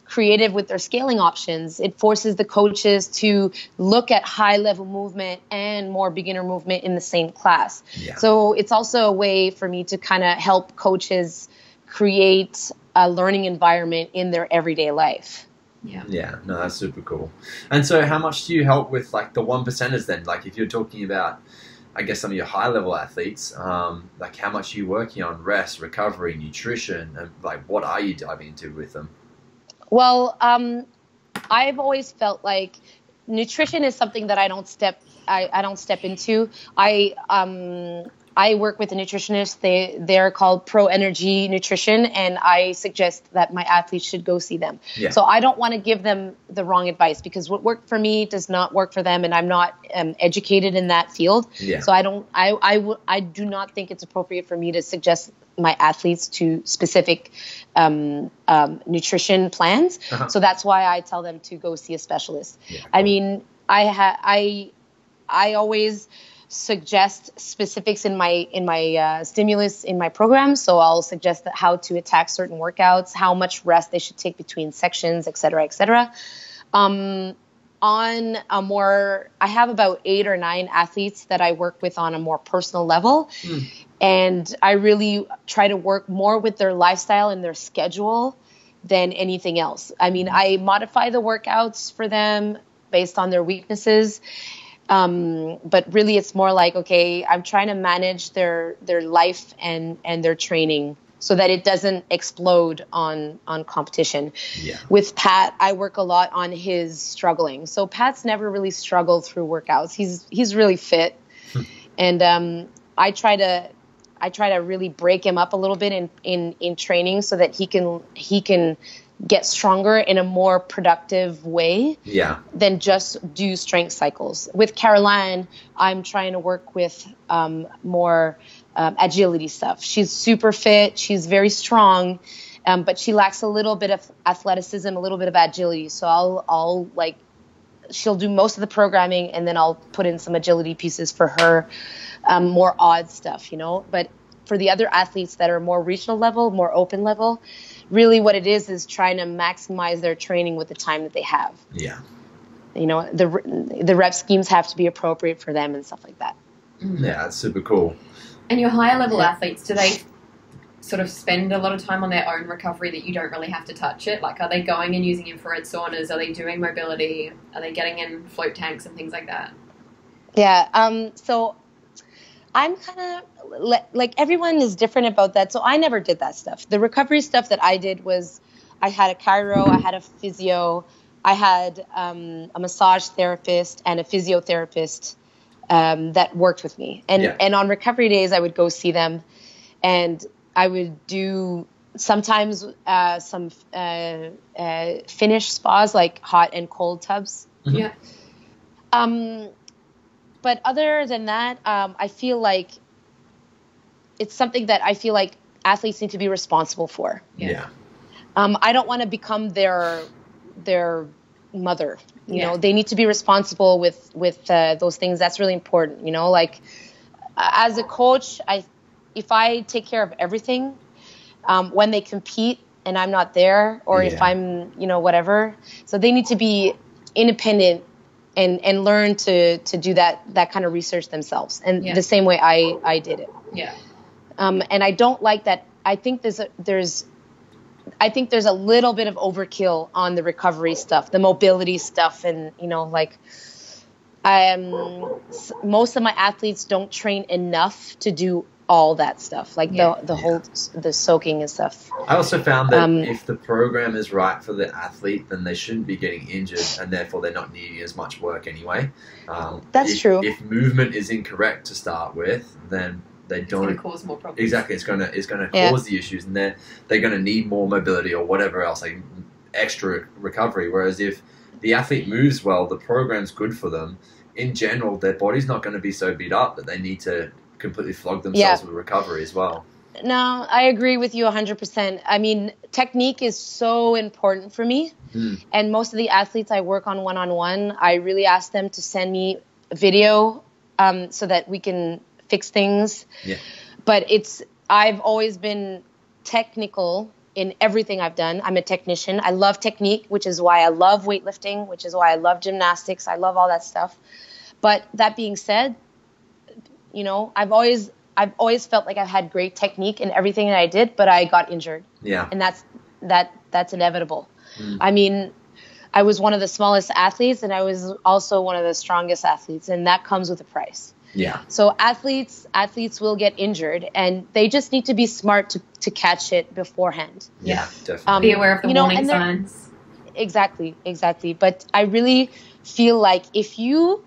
creative with their scaling options. It forces the coaches to look at high level movement and more beginner movement in the same class. Yeah. So it's also a way for me to kind of help coaches create a learning environment in their everyday life. Yeah, no, that's super cool. And so how much do you help with like the 1%ers then? Like if you're talking about, I guess, some of your high level athletes, like how much are you working on rest, recovery, nutrition, and like what are you diving into with them? Well, I've always felt like nutrition is something that I don't step into. I work with a nutritionist. They're called Pro Energy Nutrition, and I suggest that my athletes should go see them. Yeah. So I don't want to give them the wrong advice because what worked for me does not work for them, and I'm not educated in that field. Yeah. So I do not think it's appropriate for me to suggest my athletes to specific nutrition plans. Uh-huh. So that's why I tell them to go see a specialist. Yeah, cool. I mean, I always suggest specifics in my stimulus in my program. So I'll suggest that how to attack certain workouts, how much rest they should take between sections, et cetera, et cetera. On a more, I have about 8 or 9 athletes that I work with on a more personal level. And I really try to work more with their lifestyle and their schedule than anything else. I mean, I modify the workouts for them based on their weaknesses. But really it's more like, okay, I'm trying to manage their life and their training so that it doesn't explode on competition. Yeah. With Pat, I work a lot on his struggling. So Pat's never really struggled through workouts. He's really fit. And, I try to really break him up a little bit in training so that he can get stronger in a more productive way than just do strength cycles. With Caroline, I'm trying to work with more agility stuff. She's super fit. She's very strong, but she lacks a little bit of athleticism, a little bit of agility. So I'll like she'll do most of the programming, and then I'll put in some agility pieces for her, more odd stuff, you know. But for the other athletes that are more regional level, more open level, really what it is trying to maximize their training with the time that they have. Yeah. You know, the rep schemes have to be appropriate for them and stuff like that. Yeah, that's super cool. And your higher level athletes, do they sort of spend a lot of time on their own recovery that you don't really have to touch it? Like, are they going and using infrared saunas? Are they doing mobility? Are they getting in float tanks and things like that? Yeah. So I'm kind of like everyone is different about that. So I never did that stuff. The recovery stuff that I did was I had a chiro, I had a physio, I had a massage therapist and a physiotherapist that worked with me. And on recovery days, I would go see them, and I would do sometimes some Finnish spas, like hot and cold tubs. Mm-hmm. Yeah. But other than that, I feel like it's something that I feel like athletes need to be responsible for. Yeah. I don't want to become their mother. You know, they need to be responsible with those things. That's really important. You know, like as a coach, if I take care of everything, when they compete and I'm not there, or if I'm, you know, whatever. So they need to be independent and learn to do that kind of research themselves. And the same way I did it. Yeah. And I don't like that. I think there's a little bit of overkill on the recovery stuff, the mobility stuff. And, you know, like, most of my athletes don't train enough to do all that stuff, like the soaking and stuff. I also found that if the program is right for the athlete, then they shouldn't be getting injured, and therefore they're not needing as much work anyway. That's true. If movement is incorrect to start with, then they don't. It's going to cause more problems. Exactly, it's going to cause the issues, and they're going to need more mobility or whatever else, like extra recovery. Whereas if the athlete moves well, the program's good for them. In general, their body's not going to be so beat up that they need to completely flog themselves with recovery as well. No, I agree with you 100%. I mean, technique is so important for me. And most of the athletes I work on one-on-one, I really ask them to send me a video so that we can fix things. Yeah. But I've always been technical in everything I've done. I'm a technician. I love technique, which is why I love weightlifting, which is why I love gymnastics. I love all that stuff. But that being said, you know, I've always felt like I've had great technique in everything that I did, but I got injured. Yeah. And that's inevitable. I mean, I was one of the smallest athletes, and I was also one of the strongest athletes, and that comes with a price. Yeah. So athletes will get injured, and they just need to be smart to catch it beforehand. Yeah, definitely. Be aware of the warning signs. Exactly. But I really feel like if you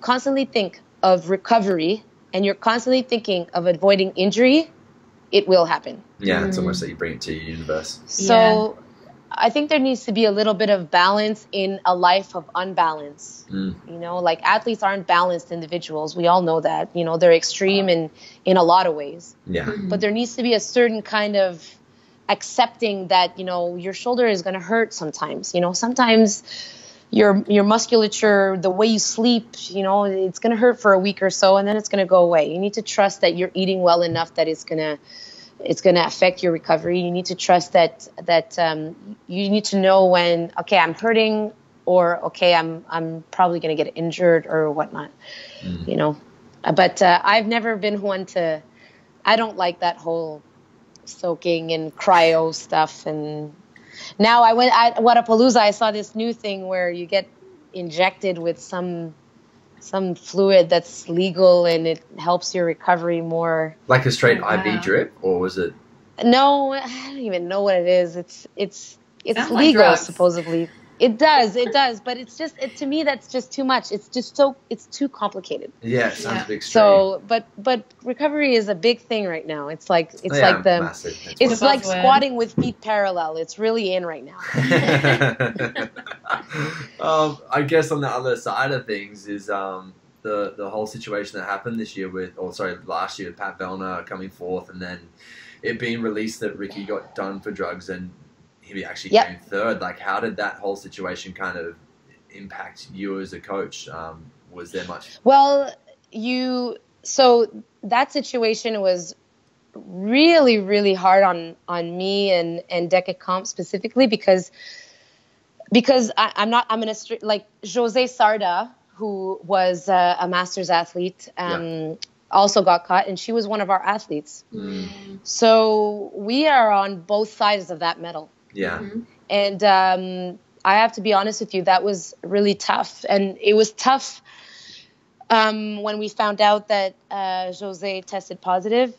constantly think of recovery and you're constantly thinking of avoiding injury, it will happen. Yeah, it's almost like you bring it to your universe. So I think there needs to be a little bit of balance in a life of unbalance. You know, like athletes aren't balanced individuals. We all know that. You know, they're extreme in a lot of ways. Yeah. But there needs to be a certain kind of accepting that, you know, your shoulder is going to hurt sometimes. You know, sometimes your musculature, the way you sleep, you know, it's going to hurt for a week or so, and then it's going to go away. You need to trust that you're eating well enough that it's going to affect your recovery. You need to trust that you need to know when, okay, I'm hurting, or okay, I'm probably going to get injured or whatnot. You know, but I've never been one to. I don't like that whole soaking and cryo stuff. And now I went at Wodapalooza. I saw this new thing where you get injected with some fluid that's legal, and it helps your recovery more. Like a straight IV drip, or was it? No, I don't even know what it is. It's legal, like supposedly. It does, but it's just to me that's just too much. It's too complicated. Yeah, it sounds a bit extreme. So, but recovery is a big thing right now. It's like massive. It's like squatting with feet parallel. It's really in right now. I guess on the other side of things is the whole situation that happened last year with Pat Vellner coming forth, and then it being released that Ricky got done for drugs and he actually came third. Like, how did that whole situation kind of impact you as a coach? Was there much? Well, so that situation was really, really hard on me and Deka Comp specifically because I'm going to, like Jose Sarda, who was a master's athlete, also got caught, and she was one of our athletes. So we are on both sides of that medal. Yeah. And I have to be honest with you, that was really tough. And it was tough when we found out that Jose tested positive.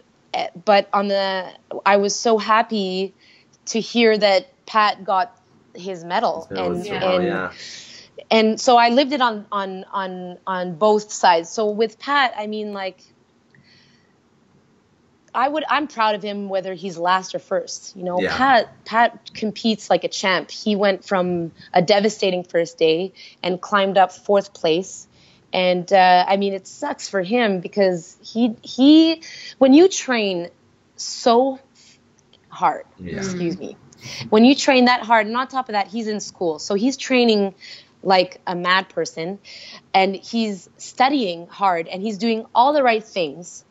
But I was so happy to hear that Pat got his medal. And so I lived it on both sides. So with Pat, I mean, like, I'm proud of him whether he's last or first. You know, Pat competes like a champ. He went from a devastating first day and climbed up 4th place. And I mean, it sucks for him because he when you train so hard, when you train that hard, and on top of that, he's in school, so he's training like a mad person, and he's studying hard, and he's doing all the right things,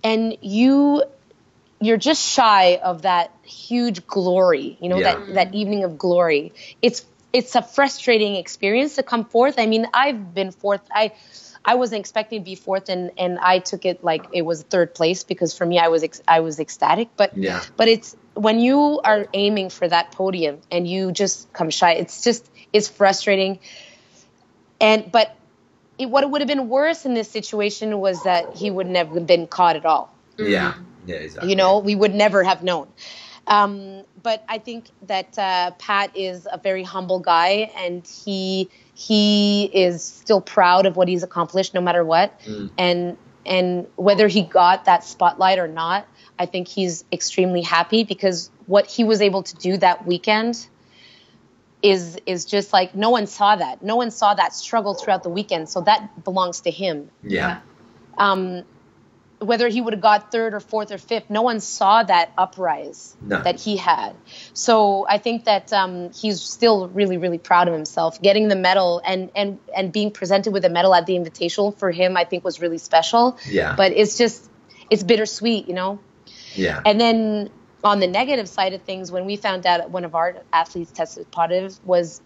and you're just shy of that huge glory, you know, that evening of glory. It's a frustrating experience to come fourth. I mean, I've been fourth. I wasn't expecting to be fourth, and I took it like it was 3rd place because for me, I was ecstatic. But it's when you are aiming for that podium and you just come shy. It's frustrating. But what would have been worse in this situation was that he would never have been caught at all. Yeah, exactly. You know, we would never have known. But I think that Pat is a very humble guy, and he is still proud of what he's accomplished no matter what. And whether he got that spotlight or not, I think he's extremely happy because what he was able to do that weekend is just like no one saw that. No one saw that struggle throughout the weekend, so that belongs to him. Yeah. Whether he would have got 3rd or 4th or 5th, no one saw that uprise that he had. So I think that he's still really, really proud of himself. Getting the medal and being presented with a medal at the Invitational for him, I think, was really special. Yeah. But it's bittersweet, you know? Yeah. And then on the negative side of things, when we found out one of our athletes tested positive was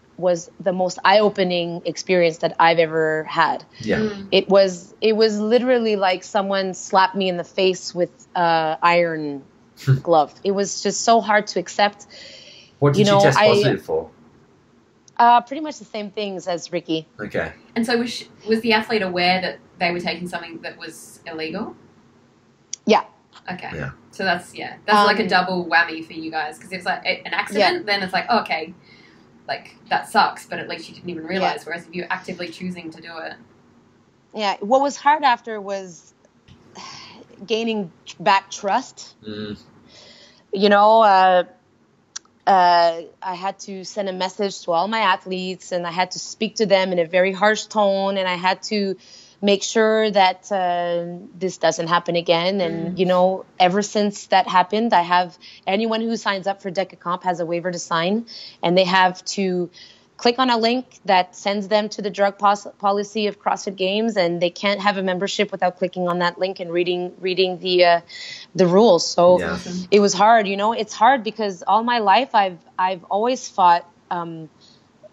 the most eye-opening experience that I've ever had. Yeah. It was literally like someone slapped me in the face with iron glove. It was just so hard to accept. What did you test positive for? Pretty much the same things as Ricky. Okay. And so was the athlete aware that they were taking something that was illegal? Yeah. Okay. Yeah. So that's like a double whammy for you guys, because if it's like an accident, then it's like, oh, okay, like that sucks, but at least you didn't even realize. Whereas if you're actively choosing to do it, what was hard after was gaining back trust. You know, I had to send a message to all my athletes, and I had to speak to them in a very harsh tone, and I had to make sure that this doesn't happen again. And, you know, ever since that happened, I have anyone who signs up for Deka Comp has a waiver to sign, and they have to click on a link that sends them to the drug policy of CrossFit Games, and they can't have a membership without clicking on that link and reading the rules. So it was hard, you know. It's hard because all my life I've always fought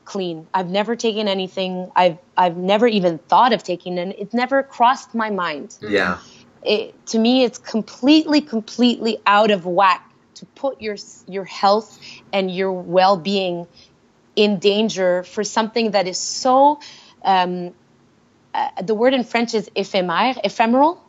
clean. I've never taken anything. I've never even thought of taking it. It's never crossed my mind. Yeah. To me, it's completely out of whack to put your health and your well-being in danger for something that is so, the word in French is ephemeral.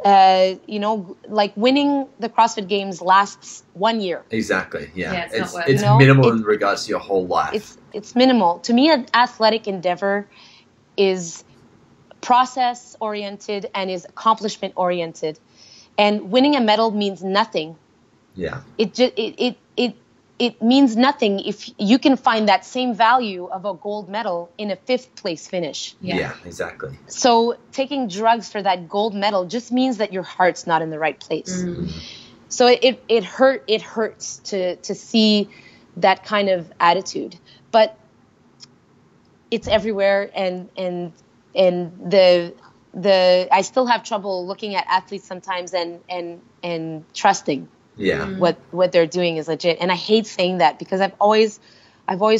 You know, like winning the CrossFit Games lasts 1 year. Exactly. Yeah. It's minimal in regards to your whole life. It's minimal. To me, an athletic endeavor is process oriented and is accomplishment oriented, and winning a medal means nothing. Yeah. It means nothing if you can find that same value of a gold medal in a 5th place finish. Yeah, exactly. So taking drugs for that gold medal just means that your heart's not in the right place. So it hurts to see that kind of attitude. But it's everywhere, and the I still have trouble looking at athletes sometimes and trusting what they're doing is legit. And I hate saying that because I've always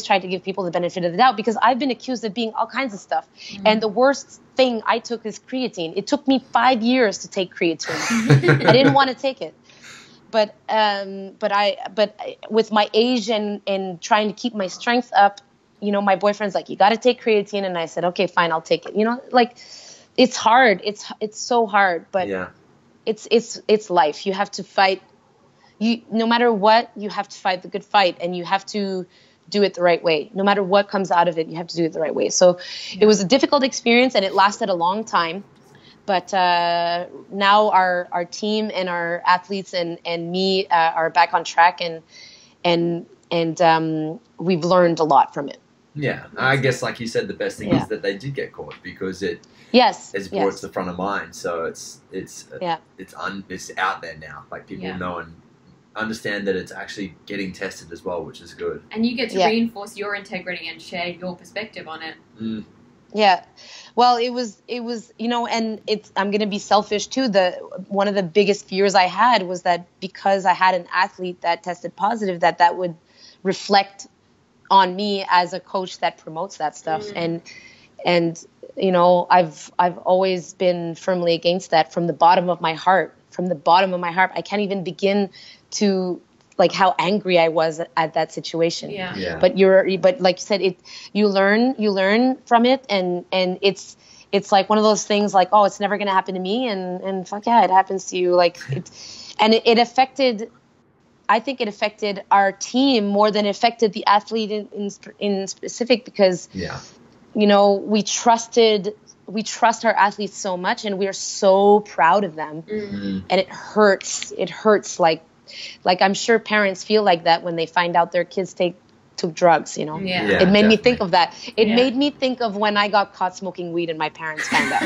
tried to give people the benefit of the doubt, because I've been accused of being all kinds of stuff. And the worst thing I took is creatine. It took me 5 years to take creatine. I didn't want to take it. But with my age and trying to keep my strength up, you know, my boyfriend's like, you got to take creatine. And I said, okay, fine, I'll take it. You know, like, it's hard. It's so hard, but it's life. You have to fight. No matter what, you have to fight the good fight, and you have to do it the right way. No matter what comes out of it, you have to do it the right way. So it was a difficult experience, and it lasted a long time. But now our team and our athletes and me are back on track, and we've learned a lot from it. Yeah, I guess, like you said, the best thing is that they did get caught, because it's brought to the front of mind. So it's out there now. Like, people know and understand that it's actually getting tested as well, which is good. And you get to reinforce your integrity and share your perspective on it. Yeah. Well, it was, you know, and I'm going to be selfish too. One of the biggest fears I had was that because I had an athlete that tested positive, that would reflect on me as a coach that promotes that stuff. And, you know, I've always been firmly against that from the bottom of my heart. I can't even begin to, like, how angry I was at that situation. But like you said, you learn from it, and it's like one of those things, like, oh, it's never going to happen to me, and fuck yeah, it happens to you. Like, it affected, I think it affected our team more than it affected the athlete in specific, because you know, we trust our athletes so much, and we are so proud of them. And it hurts like I'm sure parents feel like that when they find out their kids took drugs, you know. It made me think of that. It made me think of when I got caught smoking weed and my parents found out.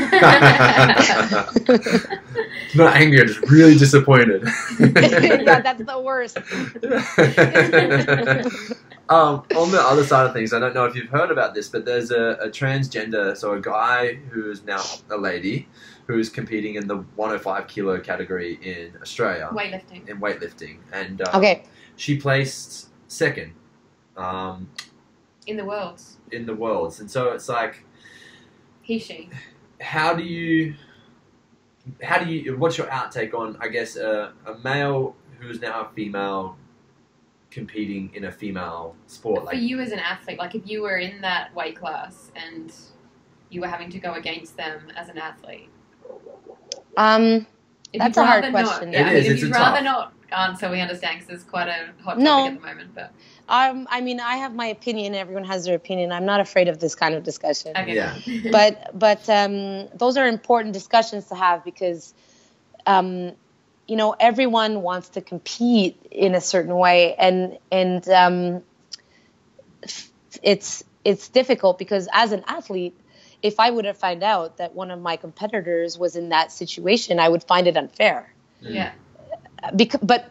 Not angry, I'm just really disappointed. Yeah, that's the worst. On the other side of things, I don't know if you've heard about this, but there's a transgender, so a guy who's now a lady, who's competing in the 105 kilo category in Australia. Weightlifting. And she placed second. In the worlds. And so it's like... She. How do you... What's your outtake on, I guess, a male who's now a female competing in a female sport? For you as an athlete, like, if you were in that weight class and you were having to go against them as an athlete... That's a hard question. If you'd rather not answer, we understand, because it's quite a hot topic at the moment. But I mean, I have my opinion. Everyone has their opinion. I'm not afraid of this kind of discussion. Okay. Yeah. But those are important discussions to have, because you know, everyone wants to compete in a certain way, and it's difficult, because as an athlete, if I would have found out that one of my competitors was in that situation, I would find it unfair. Yeah. But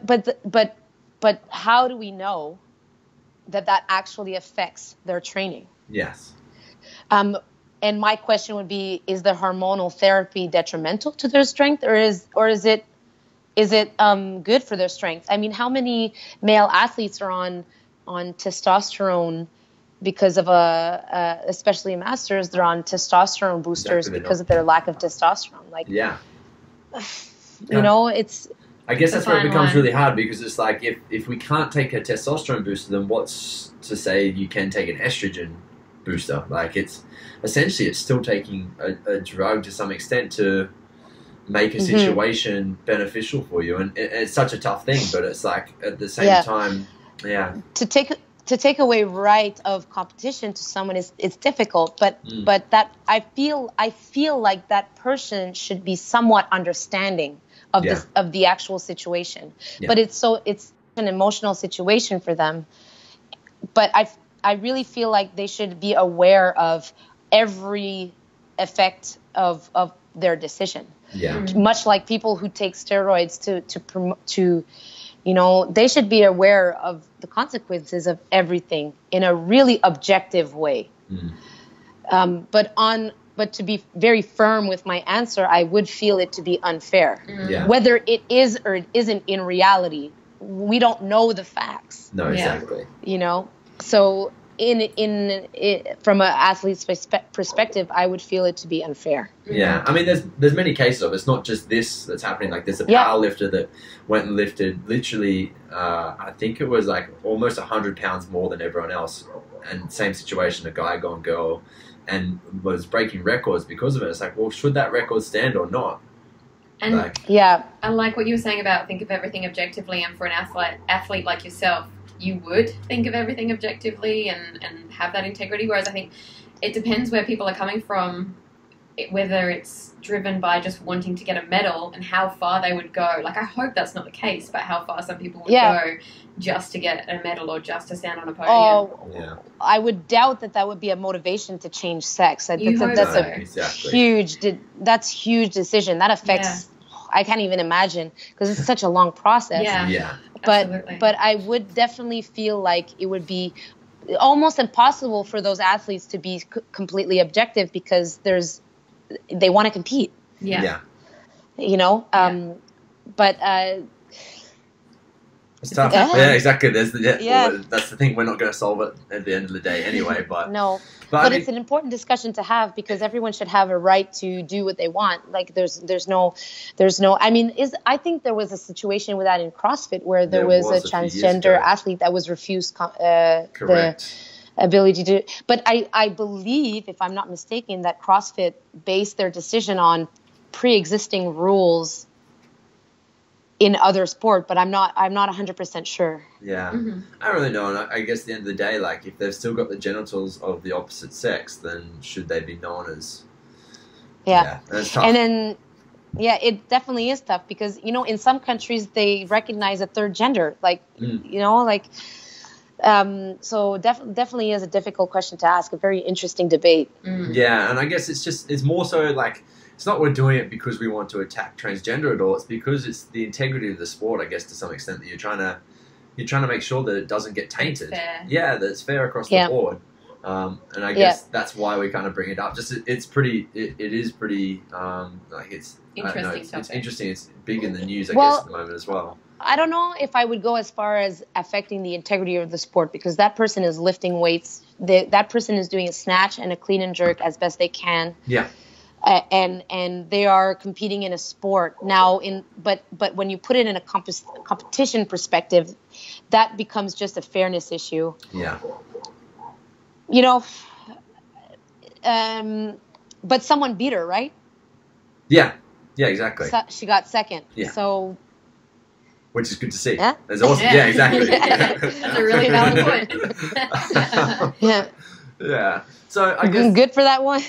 how do we know that actually affects their training? Yes. And my question would be: is the hormonal therapy detrimental to their strength, or is it good for their strength? I mean, how many male athletes are on testosterone? Because of especially masters, they're on testosterone boosters because of their lack of testosterone. Like, you know, it's. I guess that's where it becomes really hard, because it's like, if we can't take a testosterone booster, then what's to say you can take an estrogen booster? Like, it's still taking a drug to some extent to make a situation beneficial for you, and it's such a tough thing. But it's like, at the same time, to take away right of competition to someone it's difficult, but that I feel like that person should be somewhat understanding of the actual situation. But it's an emotional situation for them. But I really feel like they should be aware of every effect of their decision. Much like people who take steroids to you know, they should be aware of the consequences of everything in a really objective way. But to be very firm with my answer, I would feel it to be unfair. Yeah. Whether it is or it isn't in reality, we don't know the facts. No, exactly. You know, so from an athlete's perspective, I would feel it to be unfair. Yeah, I mean, there's many cases of it. It's not just this that's happening. Like, there's a power lifter that went and lifted literally, I think it was like almost 100 pounds more than everyone else, and same situation, a guy gone girl, and was breaking records because of it. It's like, well, should that record stand or not? And I like what you were saying about think of everything objectively, and for an athlete like yourself, you would think of everything objectively and have that integrity. Whereas I think it depends where people are coming from, whether it's driven by just wanting to get a medal and how far they would go. Like, I hope that's not the case, but how far some people would go just to get a medal or just to stand on a podium. I would doubt that would be a motivation to change sex. That's a huge decision. That affects, I can't even imagine, because it's such a long process. But I would definitely feel like it would be almost impossible for those athletes to be completely objective, because they want to compete. You know, but it's tough. Yeah, exactly. That's the thing. We're not going to solve it at the end of the day anyway. But no. But it's an important discussion to have, because everyone should have a right to do what they want. Like, there's no. I mean, I think there was a situation with that in CrossFit where there was a transgender athlete that was refused the ability to. But I believe, if I'm not mistaken, that CrossFit based their decision on pre-existing rules in other sport, but I'm not 100% sure. Yeah. I don't really know. And I guess at the end of the day, like, if they've still got the genitals of the opposite sex, then should they be known as? That's tough. And then, it definitely is tough, because, you know, in some countries they recognize a third gender, like, you know, like, so definitely is a difficult question to ask. A very interesting debate. Yeah, and I guess it's more so like, it's not we're doing it because we want to attack transgender at all. It's because it's the integrity of the sport, I guess, to some extent, that you're trying to make sure that it doesn't get tainted. That it's fair across the board. And I guess that's why we kind of bring it up. Just it is pretty like, it's interesting. It's interesting. It's big in the news, I guess, at the moment as well. I don't know if I would go as far as affecting the integrity of the sport, because that person is lifting weights. That person is doing a snatch and a clean and jerk as best they can. Yeah. And they are competing in a sport now. But when you put it in a competition perspective, that becomes just a fairness issue. Yeah. You know, but someone beat her, right? Yeah. Yeah, exactly. So she got second. Yeah. So. Which is good to see. Yeah. That's awesome. Yeah, exactly. That's a really valid point. Yeah. So I guess good for that one.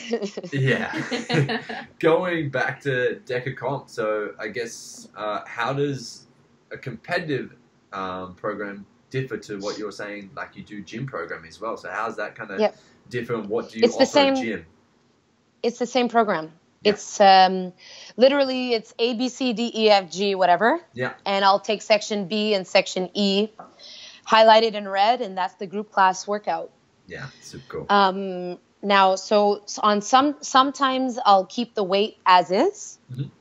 Going back to Deka Comp, so I guess how does a competitive program differ to what you're saying? Like, you do gym programming as well. So how's that kind of differ? And what do you offer at gym? It's the same program. Yep. It's literally it's A, B, C, D, E, F, G, whatever. Yeah. And I'll take section B and section E, highlighted in red, and that's the group class workout. Yeah, super cool. Now, so on sometimes I'll keep the weight as is,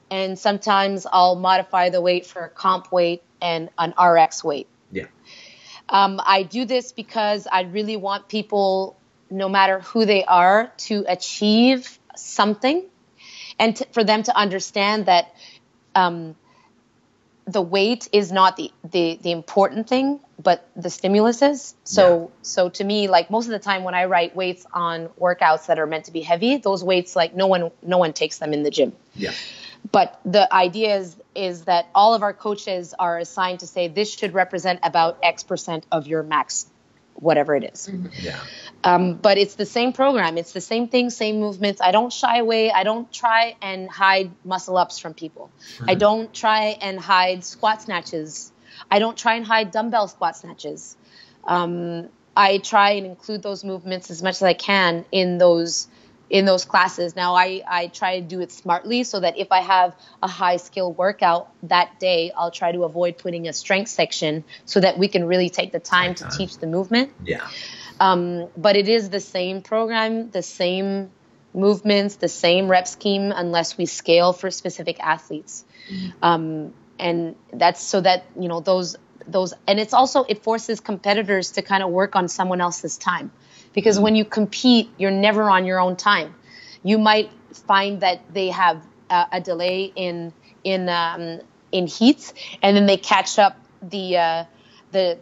and sometimes I'll modify the weight for a comp weight and an RX weight. Yeah. I do this because I really want people, no matter who they are, to achieve something, and for them to understand that the weight is not the important thing, but the stimulus is. So to me, like, most of the time when I write weights on workouts that are meant to be heavy, those weights, like, no one takes them in the gym. Yeah. But the idea is that all of our coaches are assigned to say this should represent about X% of your max, whatever it is. Yeah. But it's the same program. It's the same thing, same movements. I don't shy away. I don't try and hide muscle ups from people. I don't try and hide squat snatches. I don't try and hide dumbbell squat snatches. I try and include those movements as much as I can in those classes. Now, I try to do it smartly so that if I have a high skill workout that day, I'll try to avoid putting a strength section so that we can really take the time to teach the movement. Yeah. But it is the same program, the same movements, the same rep scheme, unless we scale for specific athletes. And that's so that, you know, those, and it's also, it forces competitors to kind of work on someone else's time, because when you compete, you're never on your own time. You might find that they have a delay in heats, and then they catch up the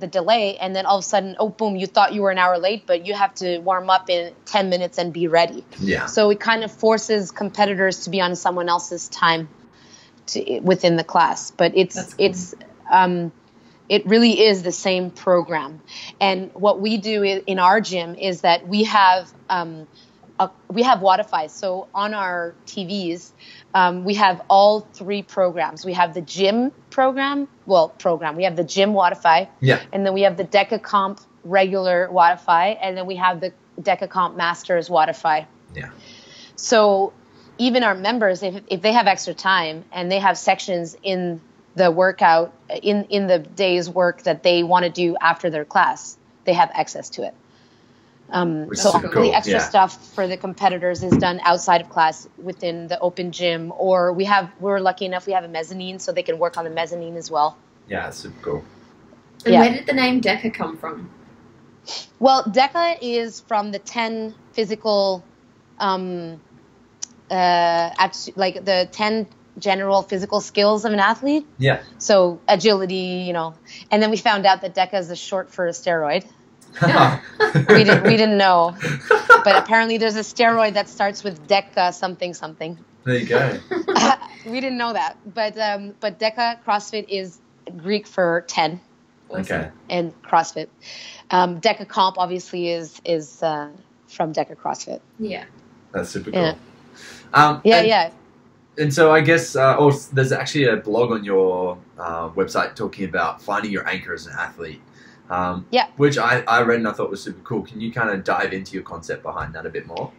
delay, and then all of a sudden, oh, boom, you thought you were an hour late, but you have to warm up in 10 minutes and be ready. Yeah. So it kind of forces competitors to be on someone else's time within the class. But it really is the same program. And what we do in our gym is that we have Wi-Fi. So on our TVs, we have all 3 programs. We have the gym program. We have the gym Wi-Fi. Yeah. And then we have the Deka Comp regular Wi-Fi. And then we have the Deka Comp Masters Wi-Fi. Yeah. So even our members, if they have extra time and they have sections in the workout, in the day's work that they want to do after their class, they have access to it. So cool. the extra stuff for the competitors is done outside of class within the open gym, or we're lucky enough we have a mezzanine, so they can work on the mezzanine as well. Yeah, super cool. And where did the name Deka come from? Well, Deka is from the 10 physical, like the 10 general physical skills of an athlete. Yeah. So agility, you know, and then we found out that Deka is short for a steroid. we didn't know, but apparently there's a steroid that starts with Deka something. There you go. We didn't know that, but Deka CrossFit is Greek for 10. Okay. And CrossFit, Deka Comp obviously is from Deka CrossFit. Yeah. That's super cool. Yeah. And so I guess there's actually a blog on your website talking about finding your anchor as an athlete. Which I read and I thought was super cool. Can you kind of dive into your concept behind that a bit more?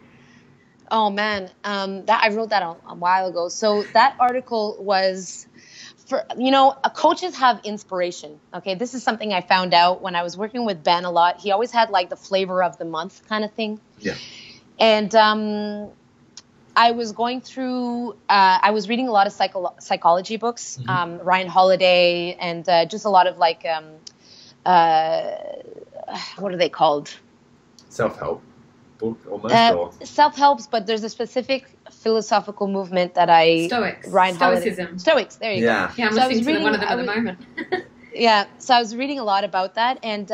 Oh man, that I wrote that a while ago. So that article was for, you know, coaches have inspiration. Okay, this is something I found out when I was working with Ben a lot. He always had like the flavor of the month kind of thing. Yeah. And I was going through. I was reading a lot of psychology books, Ryan Holiday, and just a lot of like. What are they called? Self-help book almost? Self-helps, but there's a specific philosophical movement that Stoicism. Stoics, there you go. Yeah, I'm listening to one of them at the moment. Yeah, so I was reading a lot about that, and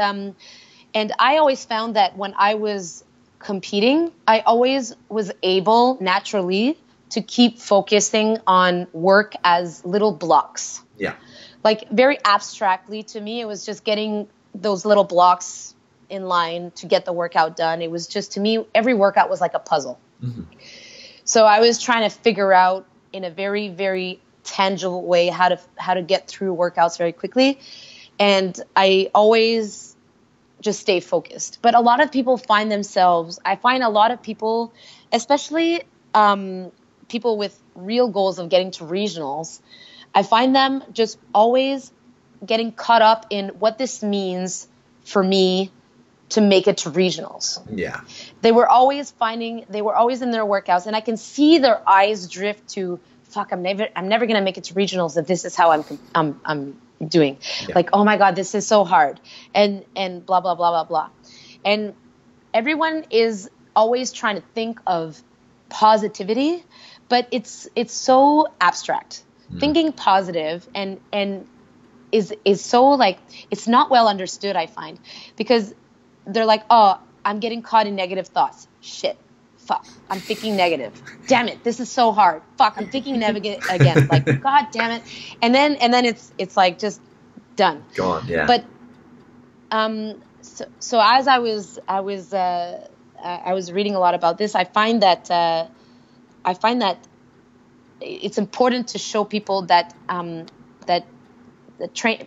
I always found that when I was competing, I always was able naturally to keep focusing on work as little blocks. Yeah. Like very abstractly to me, it was just getting those little blocks in line to get the workout done. It was just, to me, every workout was like a puzzle. Mm-hmm. So I was trying to figure out in a very, very tangible way how to get through workouts very quickly. And I always just stay focused. But a lot of people find I find a lot of people, especially people with real goals of getting to regionals, I find them just always getting caught up in what this means for me to make it to regionals. Yeah. They were always in their workouts, and I can see their eyes drift to, fuck, I'm never going to make it to regionals if this is how I'm doing. Yeah. Like, oh my God, this is so hard. And blah, blah, blah, blah, blah. And everyone is always trying to think of positivity, but it's so abstract. Thinking positive and is so like, it's not well understood, I find, because they're like, oh, I'm getting caught in negative thoughts. Shit. Fuck. I'm thinking negative. Damn it. This is so hard. Fuck. I'm thinking negative again. Like, God damn it. And then it's like just done. Gone. Yeah. But so as I was reading a lot about this, I find that it's important to show people that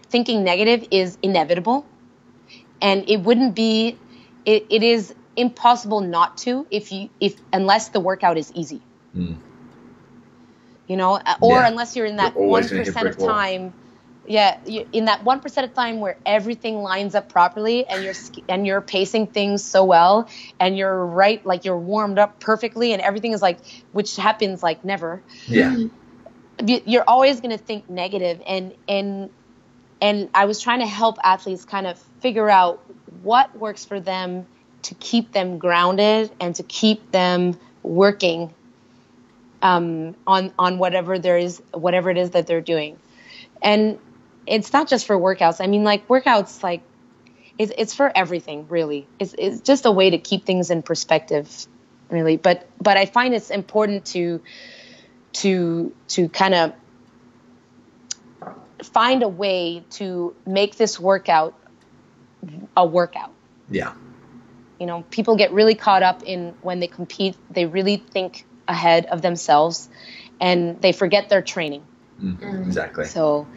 thinking negative is inevitable, and it is impossible not to unless the workout is easy. You know, or unless you're in that 1% of time in that 1% of time where everything lines up properly and you're pacing things so well and you're right, like you're warmed up perfectly and everything is like, which happens like never. Yeah. You're always going to think negative. And I was trying to help athletes kind of figure out what works for them to keep them grounded and to keep them working on whatever it is that they're doing. And it's not just for workouts. I mean, like workouts, like it's for everything, really. It's just a way to keep things in perspective, really. But I find it's important to kind of find a way to make this workout a workout. Yeah. You know, people get really caught up in when they compete, they really think ahead of themselves and they forget their training. Exactly. So,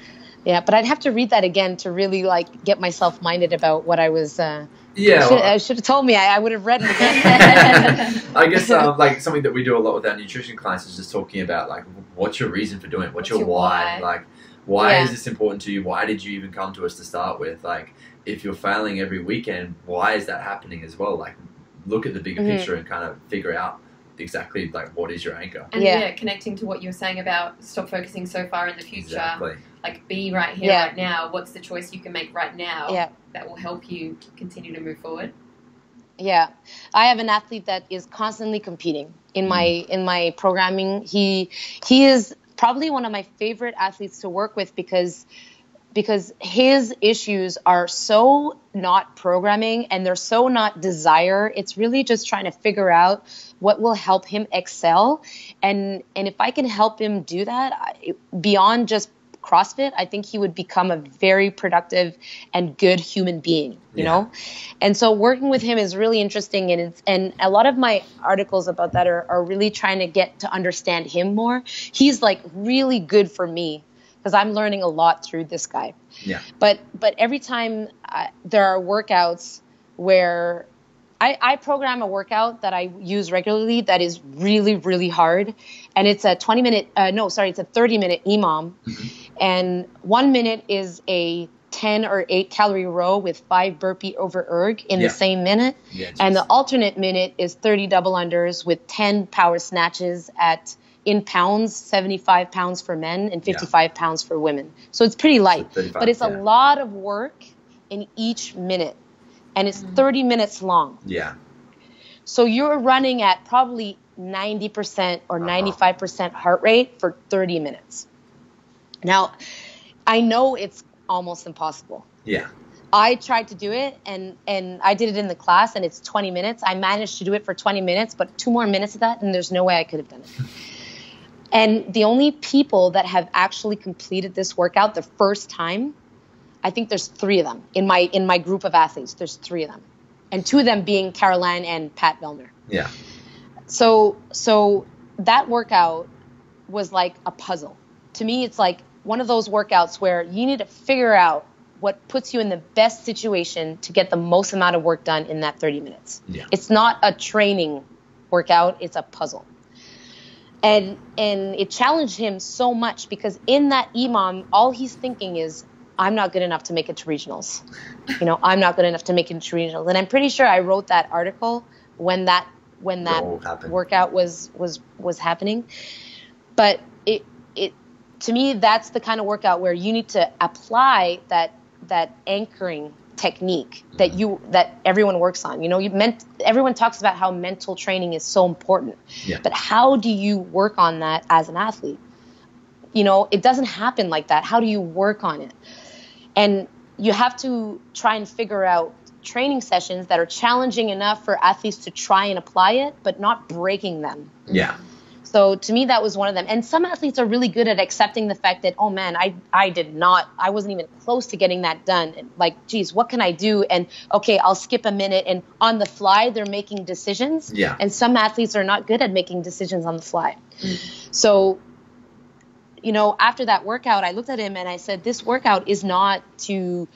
yeah, but I'd have to read that again to really like get myself minded about what I was. I should have told me. I would have read it again. I guess like something that we do a lot with our nutrition clients is just talking about like, what's your reason for doing it? What's your why? Like, why is this important to you? Why did you even come to us to start with? Like, if you're failing every weekend, why is that happening as well? Like, look at the bigger picture and kind of figure out exactly like what is your anchor. And connecting to what you were saying about stop focusing so far in the future. Exactly. Like be right here, right now. What's the choice you can make right now that will help you continue to move forward? Yeah. I have an athlete that is constantly competing in my programming. He is probably one of my favorite athletes to work with because his issues are so not programming and they're so not desire. It's really just trying to figure out what will help him excel. And if I can help him do that beyond just CrossFit, I think he would become a very productive and good human being, you know? And so working with him is really interesting. And a lot of my articles about that are really trying to get to understand him more. He's like really good for me, because I'm learning a lot through this guy. Yeah. But every time there are workouts where I program a workout that I use regularly that is really, really hard. And it's a 30-minute EMOM. And 1 minute is a 10 or 8 calorie row with 5 burpee over erg in the same minute. And the alternate minute is 30 double unders with 10 power snatches in pounds, 75 pounds for men and 55 pounds for women. So it's pretty light, but it's a lot of work in each minute and it's 30 minutes long. Yeah. So you're running at probably 90% or 95% heart rate for 30 minutes. Now, I know it's almost impossible. Yeah. I tried to do it and I did it in the class and it's 20 minutes. I managed to do it for 20 minutes, but 2 more minutes of that and there's no way I could have done it. And the only people that have actually completed this workout the first time, I think there's 3 of them in my group of athletes. There's 3 of them, and 2 of them being Caroline and Pat Vellner. Yeah. So that workout was like a puzzle. To me, it's like one of those workouts where you need to figure out what puts you in the best situation to get the most amount of work done in that 30 minutes. Yeah. It's not a training workout. It's a puzzle. And it challenged him so much because in that EMOM, all he's thinking is, I'm not good enough to make it to regionals. You know, I'm not good enough to make it to regionals. And I'm pretty sure I wrote that article when that workout was happening. But it to me, that's the kind of workout where you need to apply that anchoring technique that everyone works on. You know, everyone talks about how mental training is so important. Yeah. But how do you work on that as an athlete? You know, it doesn't happen like that. How do you work on it? And you have to try and figure out training sessions that are challenging enough for athletes to try and apply it, but not breaking them. Yeah. So to me, that was one of them. And some athletes are really good at accepting the fact that, oh man, I wasn't even close to getting that done. Like, geez, what can I do? And okay, I'll skip a minute. And on the fly, they're making decisions. Yeah. And some athletes are not good at making decisions on the fly. So, you know, after that workout, I looked at him and I said, this workout is not to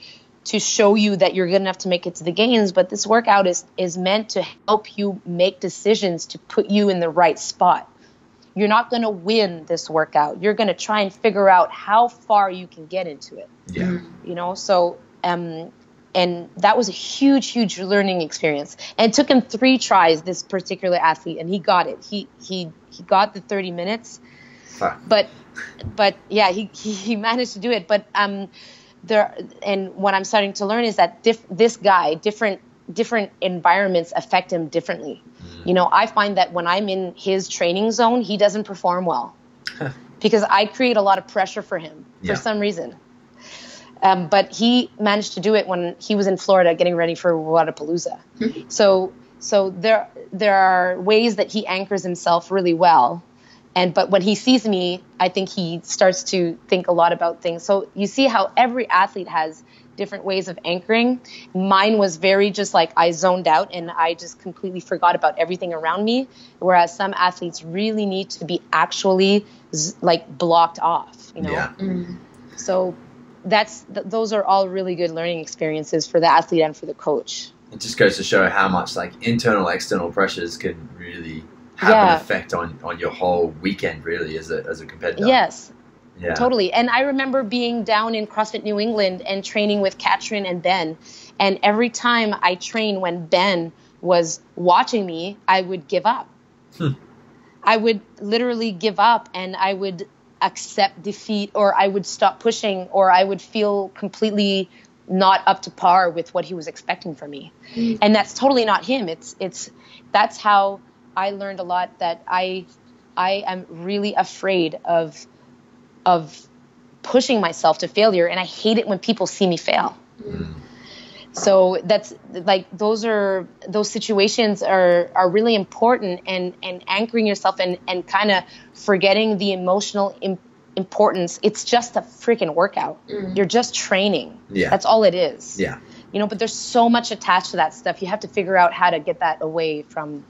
show you that you're good enough to make it to the games, but this workout is meant to help you make decisions to put you in the right spot. you're not going to win this workout. You're going to try and figure out how far you can get into it. Yeah. You know, so, and that was a huge, huge learning experience. And it took him 3 tries, this particular athlete, and he got it. He got the 30 minutes, but yeah, he managed to do it. But, and what I'm starting to learn is that this guy, different environments affect him differently. You know, I find that when I'm in his training zone, he doesn't perform well because I create a lot of pressure for him for some reason. But he managed to do it when he was in Florida getting ready for Wadapalooza. So there are ways that he anchors himself really well. But when he sees me, I think he starts to think a lot about things. So you see how every athlete has different ways of anchoring. Mine was very just like I zoned out and I just completely forgot about everything around me. Whereas some athletes really need to be actually like blocked off, you know? Yeah. So those are all really good learning experiences for the athlete and for the coach. It just goes to show how much like internal, external pressures can really have an effect on your whole weekend, really, as a competitor. Yes. Yeah. Totally. And I remember being down in CrossFit New England and training with Katrin and Ben. And every time I trained when Ben was watching me, I would give up. I would literally give up and I would accept defeat, or I would stop pushing, or I would feel completely not up to par with what he was expecting from me. And that's totally not him. That's how I learned a lot, that I am really afraid of pushing myself to failure, and I hate it when people see me fail. So that's like those situations are really important, and anchoring yourself and kind of forgetting the emotional importance. It's just a freaking workout. You're just training. Yeah. That's all it is. Yeah. You know, but there's so much attached to that stuff. You have to figure out how to get that away from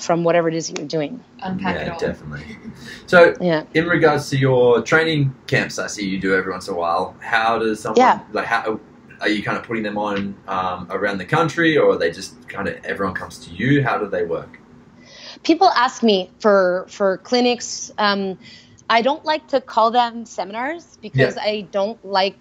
whatever it is you're doing. Unpack it all. Definitely. So, in regards to your training camps, I see you do every once in a while. How does someone how are you kind of putting them on around the country, or are they just kind of everyone comes to you? How do they work? People ask me for clinics. I don't like to call them seminars because I don't like.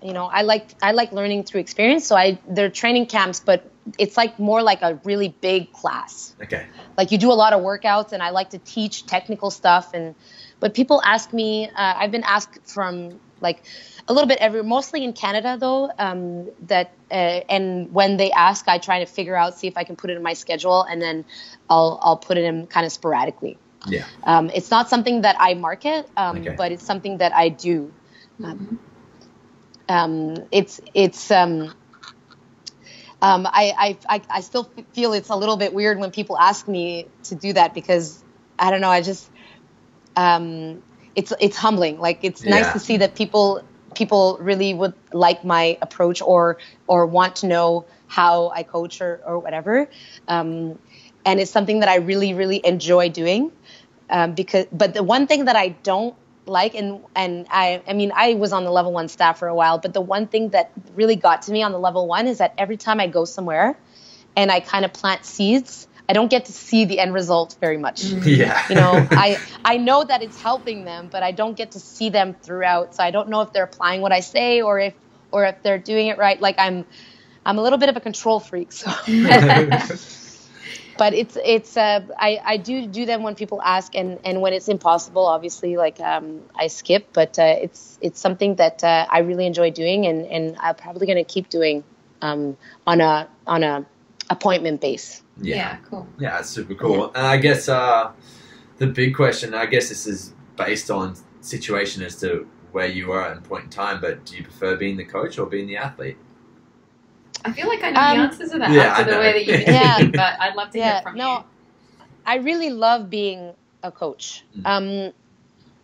You know, I like learning through experience. So they're training camps, but it's like more like a really big class. Okay. Like you do a lot of workouts, and I like to teach technical stuff. But people ask me, I've been asked from like a little bit mostly in Canada though, and when they ask, I try to figure out, see if I can put it in my schedule, and then I'll put it in kind of sporadically. Yeah. It's not something that I market, but it's something that I do. I still feel it's a little bit weird when people ask me to do that, because I don't know, I just it's humbling. Like it's nice to see that people really would like my approach or want to know how I coach or whatever. And it's something that I really, really enjoy doing. But the one thing that I don't like, and I mean, I was on the level 1 staff for a while, but the one thing that really got to me on the level 1 is that every time I go somewhere and I kind of plant seeds, I don't get to see the end result very much. Yeah. You know, I know that it's helping them, but I don't get to see them throughout. So I don't know if they're applying what I say or if they're doing it right. Like I'm a little bit of a control freak, so but I do them when people ask, and when it's impossible, obviously, like I skip. But it's something that I really enjoy doing, and I'm probably going to keep doing on a appointment base. Yeah, cool. Yeah, that's super cool. And I guess the big question, I guess this is based on situation as to where you are at a point in time, but do you prefer being the coach or being the athlete? I feel like I know the answers to that after the way that you've been speaking, but I'd love to hear from you. I really love being a coach.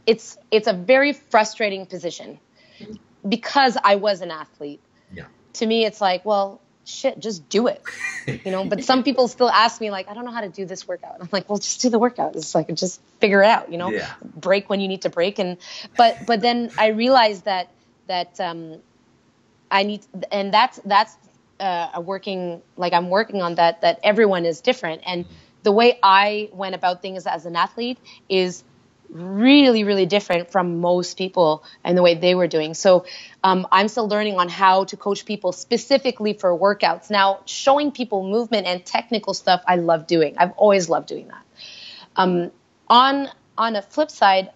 It's a very frustrating position because I was an athlete. Yeah. To me, it's like, well, shit, just do it. You know, but some people still ask me, like, I don't know how to do this workout. I'm like, well, just do the workout. It's like, just figure it out, you know, break when you need to break. But then I realized that I need, and that's I'm working on that everyone is different. And the way I went about things as an athlete is really, really different from most people and the way they were doing. So I'm still learning on how to coach people specifically for workouts. Now, showing people movement and technical stuff, I love doing. I've always loved doing that. On a flip side,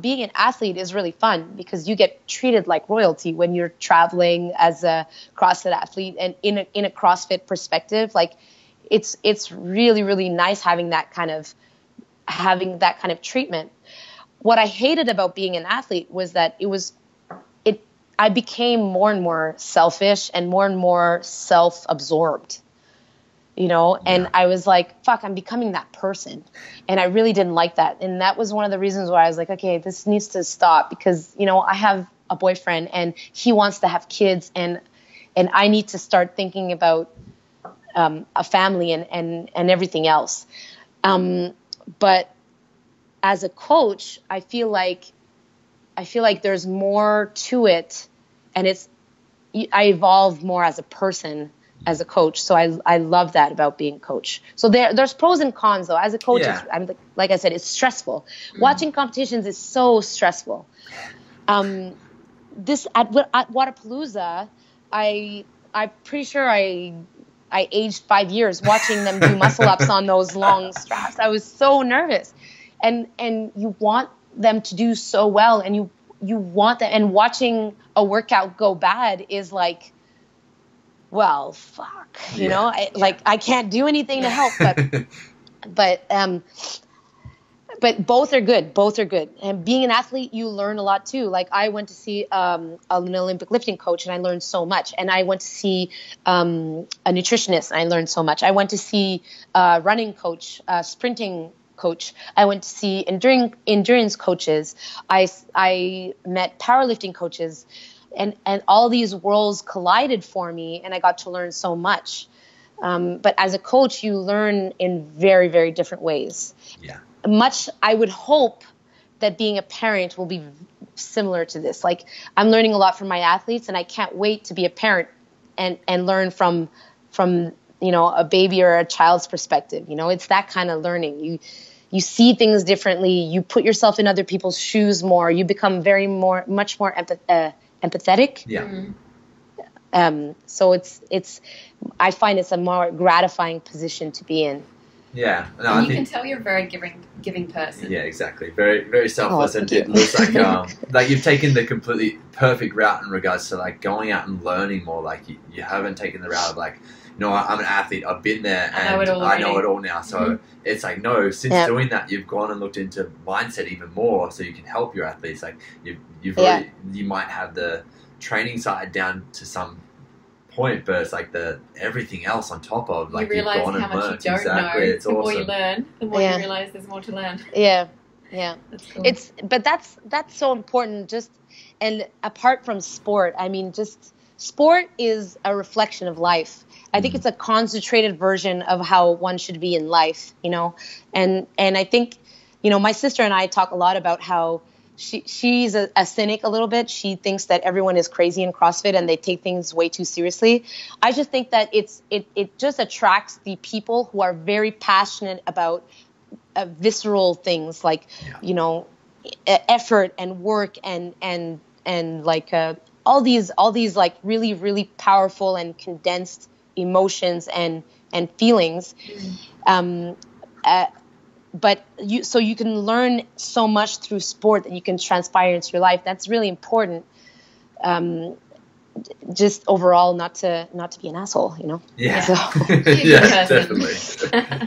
being an athlete is really fun because you get treated like royalty when you're traveling as a CrossFit athlete, and in a CrossFit perspective, like it's really, really nice having that kind of treatment. What I hated about being an athlete was that I became more and more selfish and more self-absorbed, and I was like, fuck, I'm becoming that person. And I really didn't like that. And that was one of the reasons why I was like, okay, this needs to stop because, I have a boyfriend and he wants to have kids, and I need to start thinking about a family and everything else. But as a coach, I feel like there's more to it, and I evolve more as a person, as a coach. So I love that about being a coach. So there's pros and cons though. As a coach, like I said, it's stressful. Watching competitions is so stressful. This at Wodapalooza, I'm pretty sure I aged 5 years watching them do muscle ups on those long straps. I was so nervous, and you want them to do so well, and you want that. And watching a workout go bad is like, well, fuck, I can't do anything to help, but both are good. Both are good. And being an athlete, you learn a lot too. Like I went to see an Olympic lifting coach, and I learned so much. And I went to see a nutritionist, and I learned so much. I went to see a running coach, a sprinting coach. I went to see endurance coaches. I met powerlifting coaches. And all these worlds collided for me, and I got to learn so much. But as a coach, you learn in very, very different ways. Yeah. I would hope that being a parent will be similar to this. Like I'm learning a lot from my athletes, and I can't wait to be a parent and learn from a baby or a child's perspective. It's that kind of learning. You see things differently. You put yourself in other people's shoes more. You become much more empathetic. Yeah. So I find it's a more gratifying position to be in. Yeah. No, and you can tell you're a very giving person. Yeah, exactly. Very, very selfless, and it looks like you've taken the completely perfect route in regards to like going out and learning more. Like you haven't taken the route of like, I'm an athlete. I've been there, and I know it all now. So it's like, no, since doing that, you've gone and looked into mindset even more, so you can help your athletes. Like you might have the training side down to some point, but it's like the everything else on top of like you realize you've gone how and much learned. you don't Exactly. know. It's the awesome. more you learn, the more you realize there's more to learn. Yeah. That's cool. But that's so important. Just and apart from sport, I mean, just sport is a reflection of life. I think it's a concentrated version of how one should be in life, and I think, my sister and I talk a lot about how she's a cynic a little bit. She thinks that everyone is crazy in CrossFit and they take things way too seriously. I just think that it just attracts the people who are very passionate about visceral things like, effort and work and like all these like really, really powerful and condensed emotions and feelings. But you can learn so much through sport that you can transpire into your life. That's really important. Just overall, not to be an asshole, Yeah. So. Yeah, definitely.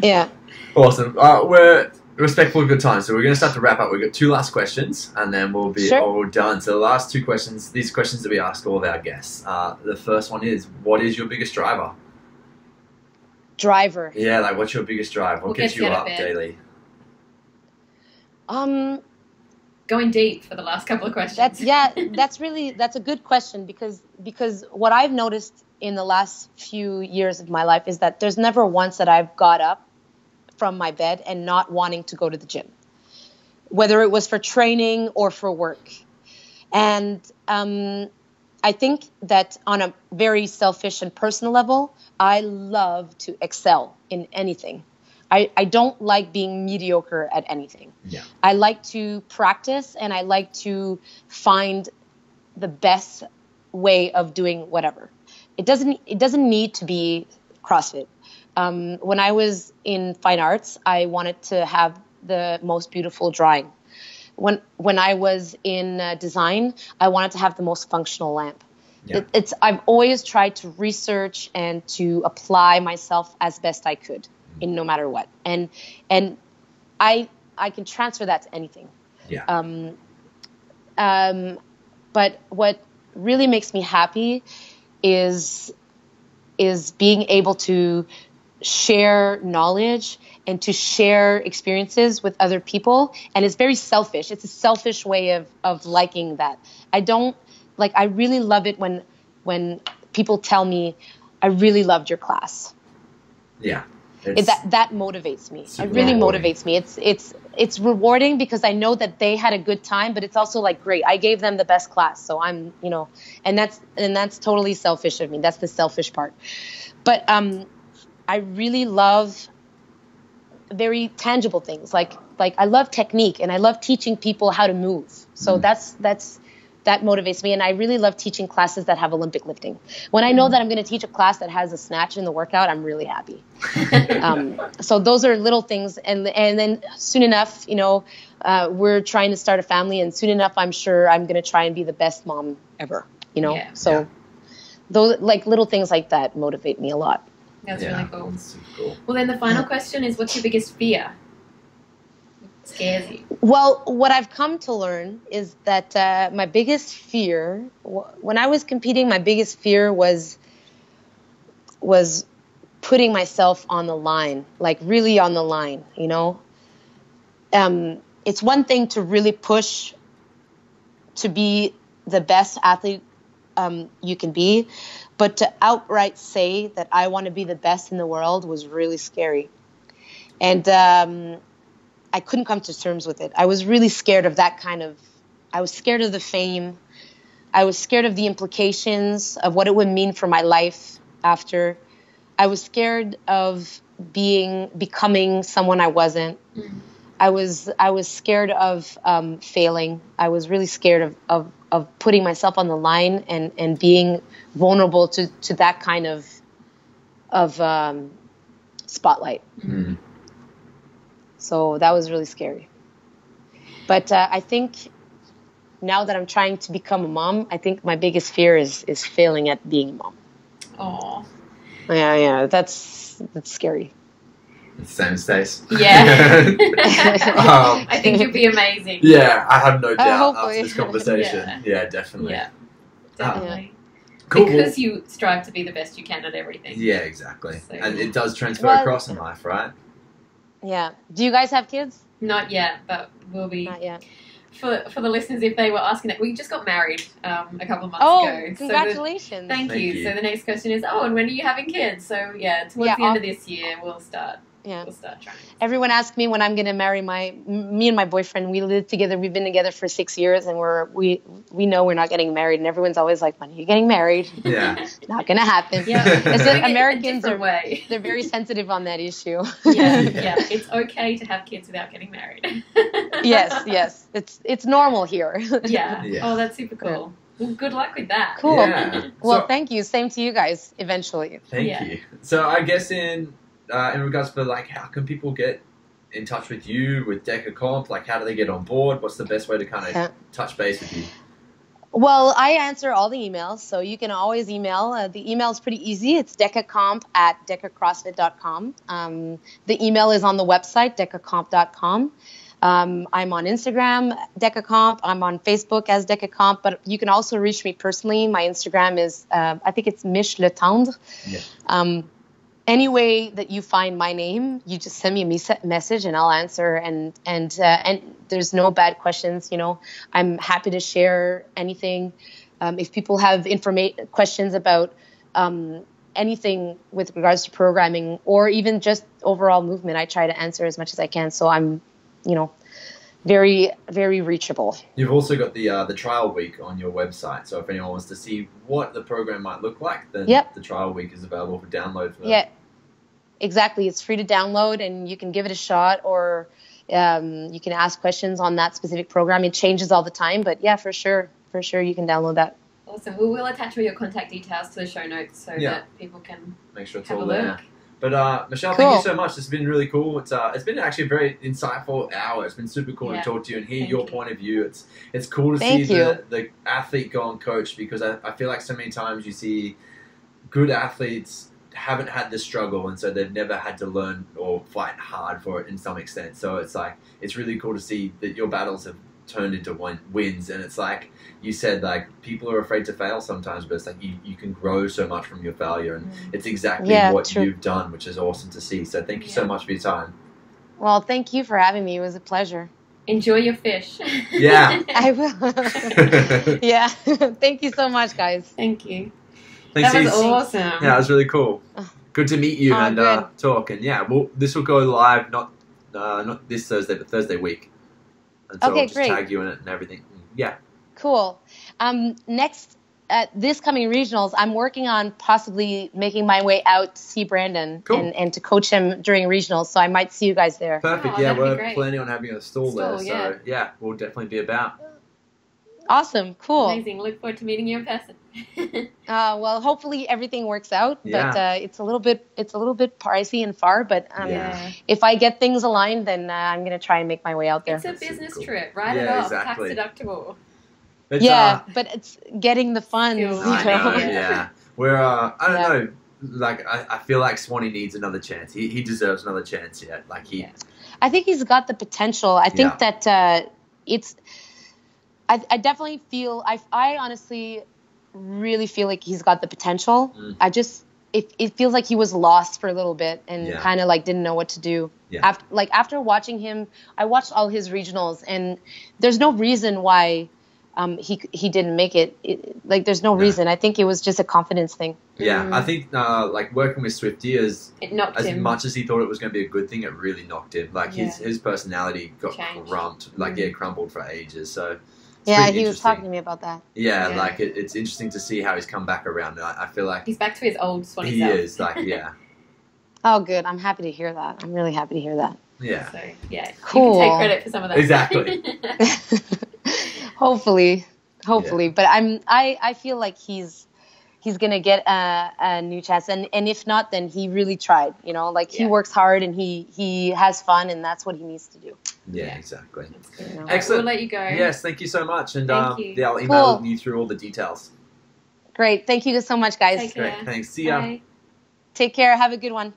Yeah. Awesome. We're respectful of your time, so we're going to start to wrap up. We've got 2 last questions, and then we'll be all done. So the last 2 questions, these questions that we ask all of our guests. The first one is, what is your biggest driver? Yeah, like what's your biggest drive? What gets you up daily? Going deep for the last couple of questions. That's a good question because what I've noticed in the last few years of my life is that there's never once that I've got up from my bed and not wanting to go to the gym, whether it was for training or for work. And I think that on a very selfish and personal level, I love to excel in anything. I don't like being mediocre at anything. Yeah. I like to practice, and I like to find the best way of doing whatever. It doesn't need to be CrossFit. When I was in fine arts, I wanted to have the most beautiful drawing. When I was in design, I wanted to have the most functional lamp. Yeah. I've always tried to research and to apply myself as best I could in no matter what. And I can transfer that to anything. Yeah. But what really makes me happy is being able to share knowledge and to share experiences with other people. And it's very selfish. It's a selfish way of liking that. I really love it when people tell me, I really loved your class. Yeah. That motivates me. It really motivates me. It's rewarding because I know that they had a good time, but it's also like, great, I gave them the best class. So I'm, and that's totally selfish of me. That's the selfish part. But I really love very tangible things. Like I love technique, and I love teaching people how to move. So that motivates me. And I really love teaching classes that have Olympic lifting. When I know that I'm going to teach a class that has a snatch in the workout, I'm really happy. So those are little things. And then soon enough, we're trying to start a family, and soon enough, I'm sure I'm going to try and be the best mom ever, Yeah. So those little things like that motivate me a lot. That's really cool. That's super cool. Well, then the final question is, what's your biggest fear? What scares you? Well, what I've come to learn is that my biggest fear, when I was competing, my biggest fear was putting myself on the line, like really on the line, It's one thing to really push to be the best athlete you can be, but to outright say that I want to be the best in the world was really scary. And I couldn't come to terms with it. I was really scared of I was scared of the fame. I was scared of the implications of what it would mean for my life after. I was scared of becoming someone I wasn't. Mm-hmm. I was scared of failing. I was really scared of putting myself on the line and being vulnerable to that kind of spotlight. Mm-hmm. So that was really scary. But I think now that I'm trying to become a mom, I think my biggest fear is failing at being a mom. Oh. Yeah, that's scary. Same, Stace. Yeah. I think you'll be amazing. Yeah, I have no doubt hopefully. after this conversation. Yeah, definitely. Yeah, definitely. Cool. Because you strive to be the best you can at everything. Yeah, exactly. So, and it does transfer across in life, right? Yeah. Do you guys have kids? Not yet, but we'll be. Not yet. For the listeners, if they were asking that, we just got married a couple of months ago. Oh, congratulations. Thank you. So the next question is, and when are you having kids? So towards the end of this year, we'll start. Yeah. We'll start trying. Everyone asks me when I'm going to marry me and my boyfriend. We live together. We've been together for 6 years, and we know we're not getting married. And everyone's always like, "When are you getting married?" Yeah. Not going to happen. Yeah. Americans they're very sensitive on that issue. Yeah. It's okay to have kids without getting married. Yes. It's normal here. Yeah. Oh, that's super cool. Well, good luck with that. Cool. Yeah. Well, thank you. Same to you guys. Eventually. Thank you. So I guess in regards to how can people get in touch with you, with Deka Comp? How do they get on board? What's the best way to kind of touch base with you? Well, I answer all the emails, so you can always email. The email is pretty easy. It's dekacomp@dekacrossfit.com. The email is on the website, dekacomp.com. I'm on Instagram, DekaComp. I'm on Facebook as DekaComp, but you can also reach me personally. My Instagram is, I think it's Michele Letendre. Yeah. Any way that you find my name, you just send me a message and I'll answer. And there's no bad questions. I'm happy to share anything. If people have questions about anything with regards to programming or even just overall movement, I try to answer as much as I can. So I'm, very, very reachable. You've also got the trial week on your website. So if anyone wants to see what the program might look like, then the trial week is available for download. exactly. It's free to download, and you can give it a shot, or you can ask questions on that specific program. It changes all the time, but yeah, for sure, you can download that. Awesome. Well, we'll attach all your contact details to the show notes so that people can make sure it's have all a look. there. But Michele, thank you so much. This has been really cool. It's been actually a very insightful hour. It's been super cool to talk to you and hear your point of view. It's cool to see the athlete go on coach, because I feel like so many times you see good athletes haven't had the struggle, and so they've never had to learn or fight hard for it in some extent. So it's like, it's really cool to see that your battles have turned into wins, and it's like you said, like, people are afraid to fail sometimes, but it's like you can grow so much from your failure, and it's exactly what you've done, which is awesome to see. So thank you so much for your time. Well, thank you for having me. It was a pleasure. Enjoy your fish. Yeah. I will. Yeah. Thank you so much, guys. Thank you. Thanks, that was awesome. Yeah, it was really cool. Good to meet you and talk. And yeah, this will go live not this Thursday, but Thursday week. And so I'll just tag you in it and everything. Yeah. Cool. Next, this coming regionals, I'm working on possibly making my way out to see Brandon and to coach him during regionals. So I might see you guys there. Perfect. Yeah, we're planning on having a stall there. So yeah, we'll definitely be about. Awesome. Cool. Amazing. Look forward to meeting you in person. Well, hopefully everything works out, but it's a little bit pricey and far. But if I get things aligned, then I'm gonna try and make my way out there. It's a business trip. Write it off. Exactly. Tax deductible. But it's getting the funds. I know. Yeah. We're I don't know. Like I feel like Swanee needs another chance. He deserves another chance yet. Like I think he's got the potential. I think that it's. I definitely feel. I honestly really feel like he's got the potential. It feels like he was lost for a little bit and kind of like didn't know what to do. After watching him, I watched all his regionals, and there's no reason why he didn't make it. There's no reason. I think it was just a confidence thing. Yeah, I think like working with Swifty as him. much as he thought it was going to be a good thing, it really knocked him. Like his personality got crumbled for ages. So. Yeah, he was talking to me about that. Yeah, like it's interesting to see how he's come back around. I feel like he's back to his old Swanee self. He is, like, Oh, good. I'm happy to hear that. I'm really happy to hear that. Yeah. So, yeah. Cool. You can take credit for some of that. Exactly. Hopefully. Yeah. But I feel like he's gonna get a new chance, and if not, then he really tried. You know, he works hard and he has fun, and that's what he needs to do. Yeah, exactly. Excellent. We'll let you go. Yes, thank you so much, and I'll email you through all the details. Great, thank you so much, guys. Take care. Great, thanks. See ya. Bye. Take care. Have a good one.